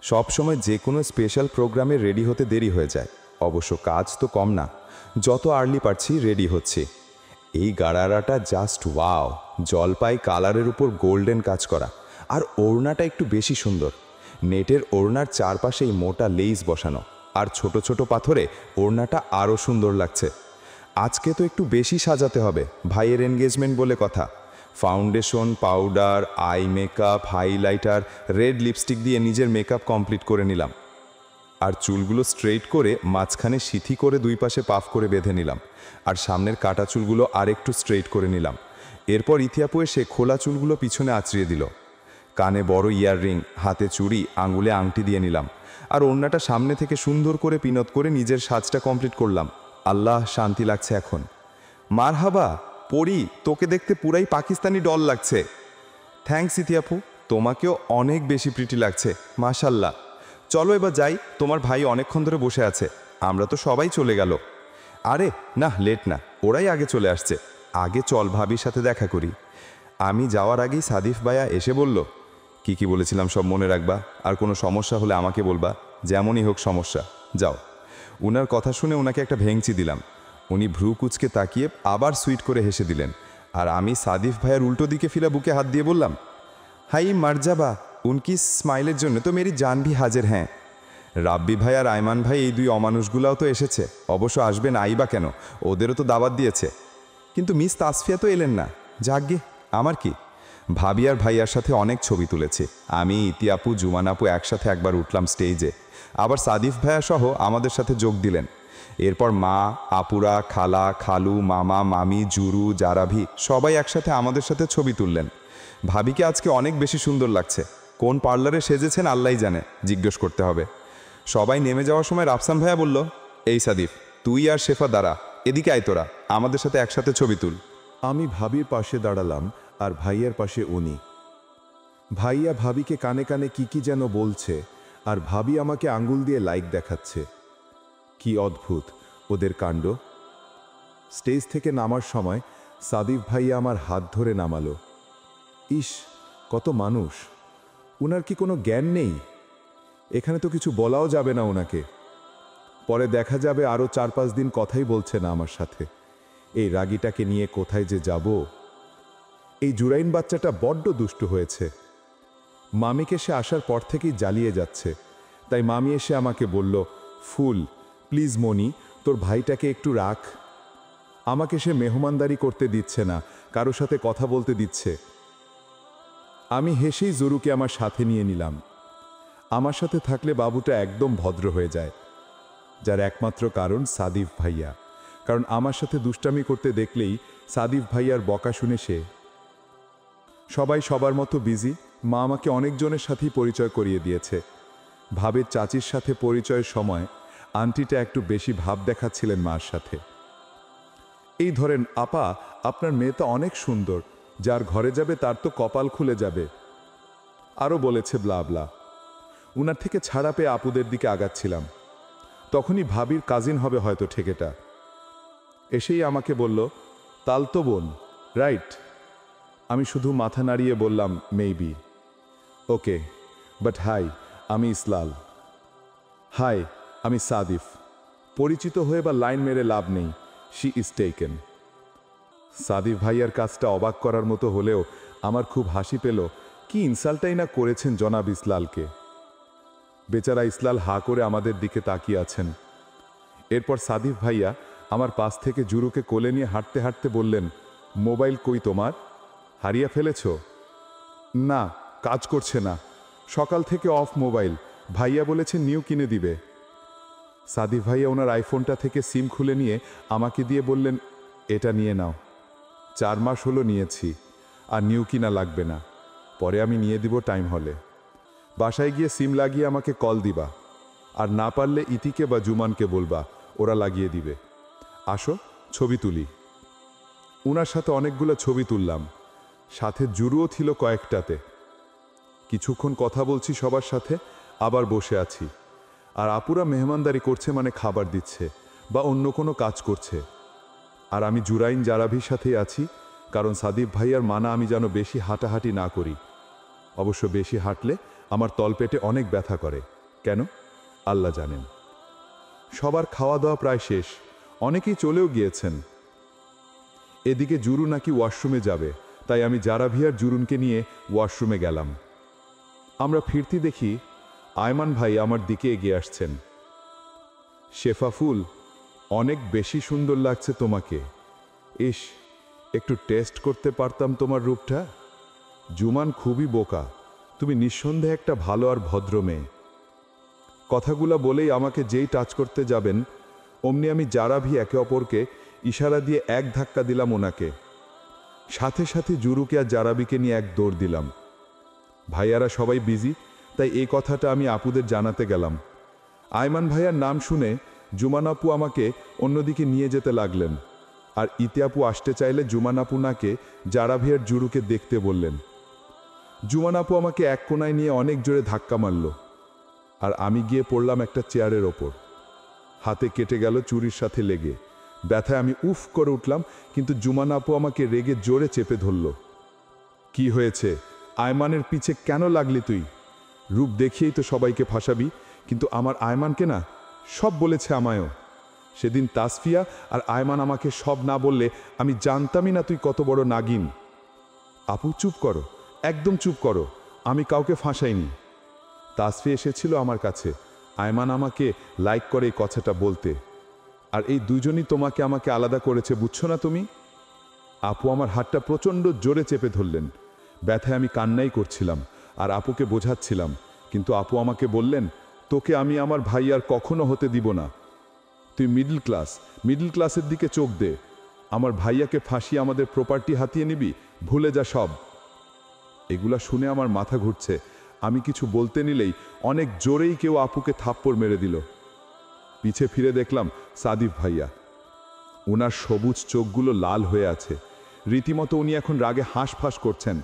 সবসময় যে কোনো স্পেশাল প্রোগ্রামে রেডি হতে দেরি হয়ে যায়, অবশ্য কাজ তো কম না। যত আর্লি পারছি রেডি হচ্ছে। এই গাড়ারাটা জাস্ট ওয়াও, জলপাই কালারের উপর গোল্ডেন কাজ করা, আর ওড়নাটা একটু বেশি সুন্দর। নেটের ওড়নার চারপাশেই মোটা লেইস বসানো, আর ছোট ছোট পাথরে ওড়নাটা আরও সুন্দর লাগছে। আজকে তো একটু বেশি সাজাতে হবে, ভাইয়ের এনগেজমেন্ট বলে কথা। Foundation, powder, eye makeup, highlighter, red lipstick দিয়ে নিজের মেকআপ কমপ্লিট করে নিলাম, আর চুলগুলো স্ট্রেইট করে মাঝখানে সিথি করে দুই পাশে পাফ করে বেঁধে নিলাম, আর সামনের কাটা চুলগুলো আরেকটু স্ট্রেইট করে নিলাম। এরপর ইতিয়াপু এসে খোলা চুলগুলো পিছনে আঁচড়িয়ে দিল। কানে বড় ইয়াররিং, হাতে চুড়ি, আঙুলে আংটি দিয়ে নিলাম, আর ওড়নাটা সামনে থেকে সুন্দর করে পিনত করে নিজের সাজটা কমপ্লিট করলাম। আল্লাহ, শান্তি লাগছে এখন। মারহাবা পরি, তোকে দেখতে পুরাই পাকিস্তানি ডল লাগছে। থ্যাঙ্কস ইতিয়াপু, তোমাকেও অনেক বেশি প্রিটি লাগছে, মাশাল্লাহ। চলো এবার যাই, তোমার ভাই অনেকক্ষণ ধরে বসে আছে। আমরা তো সবাই চলে গেল। আরে না, লেট না, ওরাই আগে চলে আসছে। আগে চল ভাবির সাথে দেখা করি। আমি যাওয়ার আগেই সাদিফ ভাইয়া এসে বলল, কি বলেছিলাম সব মনে রাখবা, আর কোনো সমস্যা হলে আমাকে বলবা, যেমনই হোক সমস্যা। যাও। উনার কথা শুনে ওনাকে একটা ভেঙচি দিলাম। উনি ভ্রু কুচকে তাকিয়ে আবার সুইট করে হেসে দিলেন, আর আমি সাদিফ ভাইয়ার উল্টো দিকে ফিরা বুকে হাত দিয়ে বললাম, হাই মারজাবা, উনকি স্মাইলের জন্য তো মেরি জান ভি হাজির। হ্যাঁ, রাব্বি ভাই আর আয়মান ভাই, এই দুই অমানুষগুলাও তো এসেছে। অবশ্য আসবেন আইবা কেন, ওদেরও তো দাওয়াত দিয়েছে। কিন্তু মিস তাসফিয়া তো এলেন না। যাকগে, আমার কি। ভাবি আর ভাইয়ার সাথে অনেক ছবি তুলেছি। আমি, ইতিয়াপু, জুমান আপু একসাথে একবার উঠলাম স্টেজে, আবার সাদিফ ভাইয়া সহ আমাদের সাথে যোগ দিলেন। এরপর মা, আপুরা, খালা, খালু, মামা, মামি, জুরু, জারাভি সবাই একসাথে আমাদের সাথে ছবি তুললেন। ভাবিকে আজকে অনেক বেশি সুন্দর লাগছে। কোন পার্লারে সেজেছেন আল্লাহই জানে, জিজ্ঞেস করতে হবে। সবাই নেমে যাওয়ার সময় রাফসান ভাইয়া বলল, এই সাদিফ, তুই আর শেফা দাঁড়া, এদিকে আয় তোরা, আমাদের সাথে একসাথে ছবি তুল। আমি ভাবির পাশে দাঁড়ালাম, আর ভাইয়ার পাশে উনি। ভাইয়া ভাবিকে কানে কানে কি যেন বলছে, আর ভাবি আমাকে আঙ্গুল দিয়ে লাইক দেখাচ্ছে। কি অদ্ভুত ওদের কাণ্ড। স্টেজ থেকে নামার সময় সাদিফ ভাইয়া আমার হাত ধরে নামালো। ইস, কত মানুষ! উনার কি কোনো জ্ঞান নেই? এখানে তো কিছু বলাও যাবে না ওনাকে। পরে দেখা যাবে আরও 4-5 দিন কথাই বলছে না আমার সাথে। এই রাগিটাকে নিয়ে কোথায় যে যাব। এই জুরাইন বাচ্চাটা বড্ড দুষ্টু হয়েছে। মামিকে সে আসার পর থেকেই জ্বালিয়ে যাচ্ছে। তাই মামি এসে আমাকে বলল, ফুল প্লিজ মনি, তোর ভাইটাকে একটু রাখ। আমাকে সে মেহমানদারি করতে দিচ্ছে না, কারো সাথে কথা বলতে দিচ্ছে। আমি হেসেই জুরুকে আমার সাথে নিয়ে নিলাম। আমার সাথে থাকলে বাবুটা একদম ভদ্র হয়ে যায়, যার একমাত্র কারণ সাদিফ ভাইয়া। কারণ আমার সাথে দুষ্টামি করতে দেখলেই সাদিফ ভাইয়ার বকা শুনে সে। সবাই সবার মতো বিজি। মা আমাকে অনেকজনের সাথেই পরিচয় করিয়ে দিয়েছে। ভাবের চাচির সাথে পরিচয়ের সময় আন্টিটা একটু বেশি ভাব দেখাচ্ছিলেন মার সাথে। এই ধরেন, আপা আপনার মেয়ে তো অনেক সুন্দর, যার ঘরে যাবে তার তো কপাল খুলে যাবে। আরও বলেছে ব্লা ব্লা। উনার থেকে ছাড়া পেয়ে আপুদের দিকে আগাচ্ছিলাম। তখনই ভাবির কাজিন হবে হয়তো ঠেকেটা এসেই আমাকে বলল, তালতো বোন রাইট? আমি শুধু মাথা নাড়িয়ে বললাম, মেবি। ওকে, বাট হাই, আমি ইসলাল। হাই, আমি সাদিফ। পরিচিত হয়ে বা লাইন মেরে লাভ নেই, শি ইজ টেকেন। সাদিফ ভাইয়ার কাজটা অবাক করার মতো হলেও আমার খুব হাসি পেল। কি ইনসাল্টটাই না করেছেন জনাব ইসলালকে। বেচারা ইসলাল হা করে আমাদের দিকে তাকিয়ে আছেন। এরপর সাদিফ ভাইয়া আমার পাশ থেকে জুরুকে কোলে নিয়ে হাঁটতে হাঁটতে বললেন, মোবাইল কই তোমার? হারিয়ে ফেলেছ? না, কাজ করছে না, সকাল থেকে অফ মোবাইল। ভাইয়া বলেছে নিউ কিনে দিবে। সাদিফ ভাইয়া ওনার আইফোনটা থেকে সিম খুলে নিয়ে আমাকে দিয়ে বললেন, এটা নিয়ে নাও। 4 মাস হলো নিয়েছি, আর নিউ কিনা লাগবে না, পরে আমি নিয়ে দিব টাইম হলে। বাসায় গিয়ে সিম লাগিয়ে আমাকে কল দিবা, আর না পারলে ইতিকে বা জুমানকে বলবা, ওরা লাগিয়ে দিবে। আসো ছবি তুলি। ওনার সাথে অনেকগুলো ছবি তুললাম, সাথে জুরুও ছিল কয়েকটাতে। কিছুক্ষণ কথা বলছি সবার সাথে, আবার বসে আছি। আর আপুরা মেহমানদারি করছে, মানে খাবার দিচ্ছে বা অন্য কোনো কাজ করছে। আর আমি জুরাইন জারাভির সাথেই আছি, কারণ সাদিফ ভাইয়ার মানা আমি যেন বেশি হাঁটাহাঁটি না করি। অবশ্য বেশি হাঁটলে আমার তলপেটে অনেক ব্যথা করে। কেন আল্লাহ জানেন। সবার খাওয়া দাওয়া প্রায় শেষ, অনেকেই চলেও গিয়েছেন। এদিকে জুরু নাকি ওয়াশরুমে যাবে, তাই আমি জারাভি আর জুরুনকে নিয়ে ওয়াশরুমে গেলাম। আমরা ফিরতি দেখি আয়মান ভাই আমার দিকে এগিয়ে আসছেন। শেফা ফুল, অনেক বেশি সুন্দর লাগছে তোমাকে। ইস, একটু টেস্ট করতে পারতাম তোমার রূপটা। জুমান খুবই বোকা, তুমি নিঃসন্দেহে একটা ভালো আর ভদ্র মেয়ে। কথাগুলো বলেই আমাকে যেই টাচ করতে যাবেন, অমনি আমি জারাভি একে অপরকে ইশারা দিয়ে এক ধাক্কা দিলাম ওনাকে। সাথে সাথে জুরুকে আর জারাবিকে নিয়ে এক দৌড় দিলাম। ভাইয়ারা সবাই বিজি, তাই এই কথাটা আমি আপুদের জানাতে গেলাম। আয়মান ভাইয়ার নাম শুনে জুমান আপু আমাকে অন্যদিকে নিয়ে যেতে লাগলেন, আর ইতি আপু আসতে চাইলে জুমান আপু নাকে জারাভি আর জুরুকে দেখতে বললেন। জুমান আপু আমাকে এক কোনায় নিয়ে অনেক জোরে ধাক্কা মারল, আর আমি গিয়ে পড়লাম একটা চেয়ারের ওপর। হাতে কেটে গেল চুরির সাথে লেগে। ব্যথায় আমি উফ করে উঠলাম, কিন্তু জুমান আপু আমাকে রেগে জোরে চেপে ধরল। কি হয়েছে? আয়মানের পিছে কেন লাগলি তুই? রূপ দেখিয়েই তো সবাইকে ফাঁসাবি, কিন্তু আমার আয়মানকে না, সব বলেছে আমায়ও। সেদিন তাসফিয়া আর আয়মান আমাকে সব না বললে আমি জানতামই না তুই কত বড় নাগিন। আপু চুপ করো, একদম চুপ করো, আমি কাউকে ফাঁসাইনি। তাসফিয়া এসেছিল আমার কাছে, আয়মান আমাকে লাইক করে এই কথাটা বলতে, আর এই দুজনই তোমাকে আমাকে আলাদা করেছে, বুঝছো না তুমি? আপু আমার হাতটা প্রচণ্ড জোরে চেপে ধরলেন। ব্যথায় আমি কান্নাই করছিলাম আর আপুকে বোঝাচ্ছিলাম, কিন্তু আপু আমাকে বললেন, তোকে আমি আমার ভাই আর কখনো হতে দিব না। তুই মিডল ক্লাসের দিকে চোখ দে। আমার ভাইয়াকে ফাঁসিয়ে আমাদের প্রপার্টি হাতিয়ে নিবি, ভুলে যা সব। এগুলা শুনে আমার মাথা ঘুরছে। আমি কিছু বলতে নিলেই অনেক জোরেই কেউ আপুকে থাপ্পড় মেরে দিল। পিছে ফিরে দেখলাম সাদিফ ভাইয়া। ওনার সবুজ চোখগুলো লাল হয়ে আছে, রীতিমতো উনি এখন রাগে হাঁসফাঁস করছেন।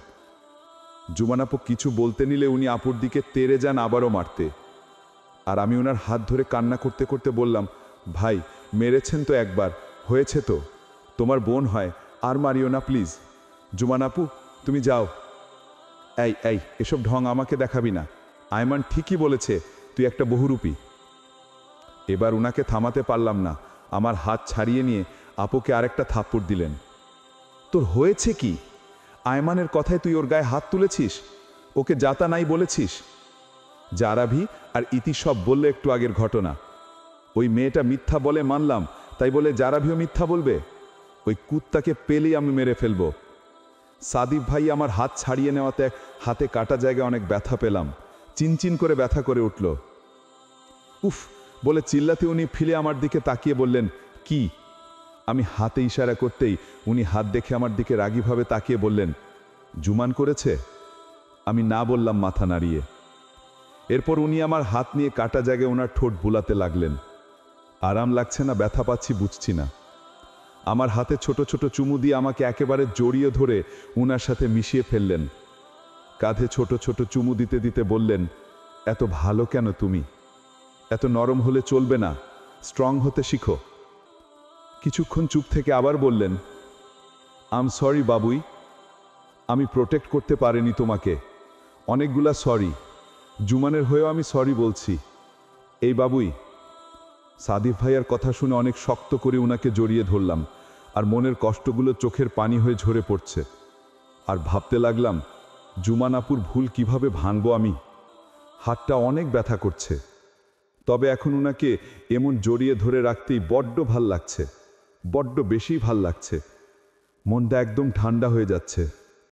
জুমান আপু কিছু বলতে নিলে উনি আপুর দিকে তেড়ে যান আবারও মারতে, আর আমি ওনার হাত ধরে কান্না করতে করতে বললাম, ভাই মেরেছেন তো একবার, হয়েছে তো, তোমার বোন হয়, আর মারিও না প্লিজ। জুমান আপু তুমি যাও। এই এসব ঢং আমাকে দেখাবি না। আয়মান ঠিকই বলেছে, তুই একটা বহুরূপী। এবার উনাকে থামাতে পারলাম না, আমার হাত ছাড়িয়ে নিয়ে আপুকে আরেকটা থাপ্পড় দিলেন। তোর হয়েছে কি? আয়মানের কথায় তুই ওর গায়ে হাত তুলেছিস? ওকে যাতা নাই বলেছিস? জারাভি আর ইতি সব বললে একটু আগের ঘটনা। ওই মেয়েটা মিথ্যা বলে মানলাম, তাই বলে জারাভিও মিথ্যা বলবে? ওই কুত্তাকে পেলেই আমি মেরে ফেলবো। সাদিফ ভাই আমার হাত ছাড়িয়ে নেওয়াতে হাতে কাটা জায়গায় অনেক ব্যথা পেলাম। চিনচিন করে ব্যথা করে উঠল। উফ বলে চিল্লাতে উনি ফিরে আমার দিকে তাকিয়ে বললেন, কি? আমি হাতে ইশারা করতেই উনি হাত দেখে আমার দিকে রাগীভাবে তাকিয়ে বললেন, জুমান করেছে? আমি না বললাম মাথা নাড়িয়ে। এরপর উনি আমার হাত নিয়ে কাটা জায়গায় ওনার ঠোঁট বুলাতে লাগলেন। আরাম লাগছে না ব্যথা পাচ্ছি বুঝছি না। আমার হাতে ছোট ছোট চুমু দিয়ে আমাকে একেবারে জড়িয়ে ধরে উনার সাথে মিশিয়ে ফেললেন। কাঁধে ছোট ছোট চুমু দিতে দিতে বললেন, এত ভালো কেন তুমি? এত নরম হলে চলবে না, স্ট্রং হতে শিখো। কিছুক্ষণ চুপ থেকে আবার বললেন, আম সরি বাবুই, আমি প্রোটেক্ট করতে পারিনি তোমাকে। অনেকগুলা সরি, জুমানের হয়েও আমি সরি বলছি। এই বাবুই। সাদিফ ভাইয়ার কথা শুনে অনেক শক্ত করে উনাকে জড়িয়ে ধরলাম, আর মনের কষ্টগুলো চোখের পানি হয়ে ঝরে পড়ছে। আর ভাবতে লাগলাম, জুমান আপুর ভুল কিভাবে ভাঙবো আমি। হাতটা অনেক ব্যথা করছে, তবে এখন উনাকে এমন জড়িয়ে ধরে রাখতেই বড্ড ভাল লাগছে, বড্ড বেশি ভাল লাগছে। মনটা একদম ঠান্ডা হয়ে যাচ্ছে।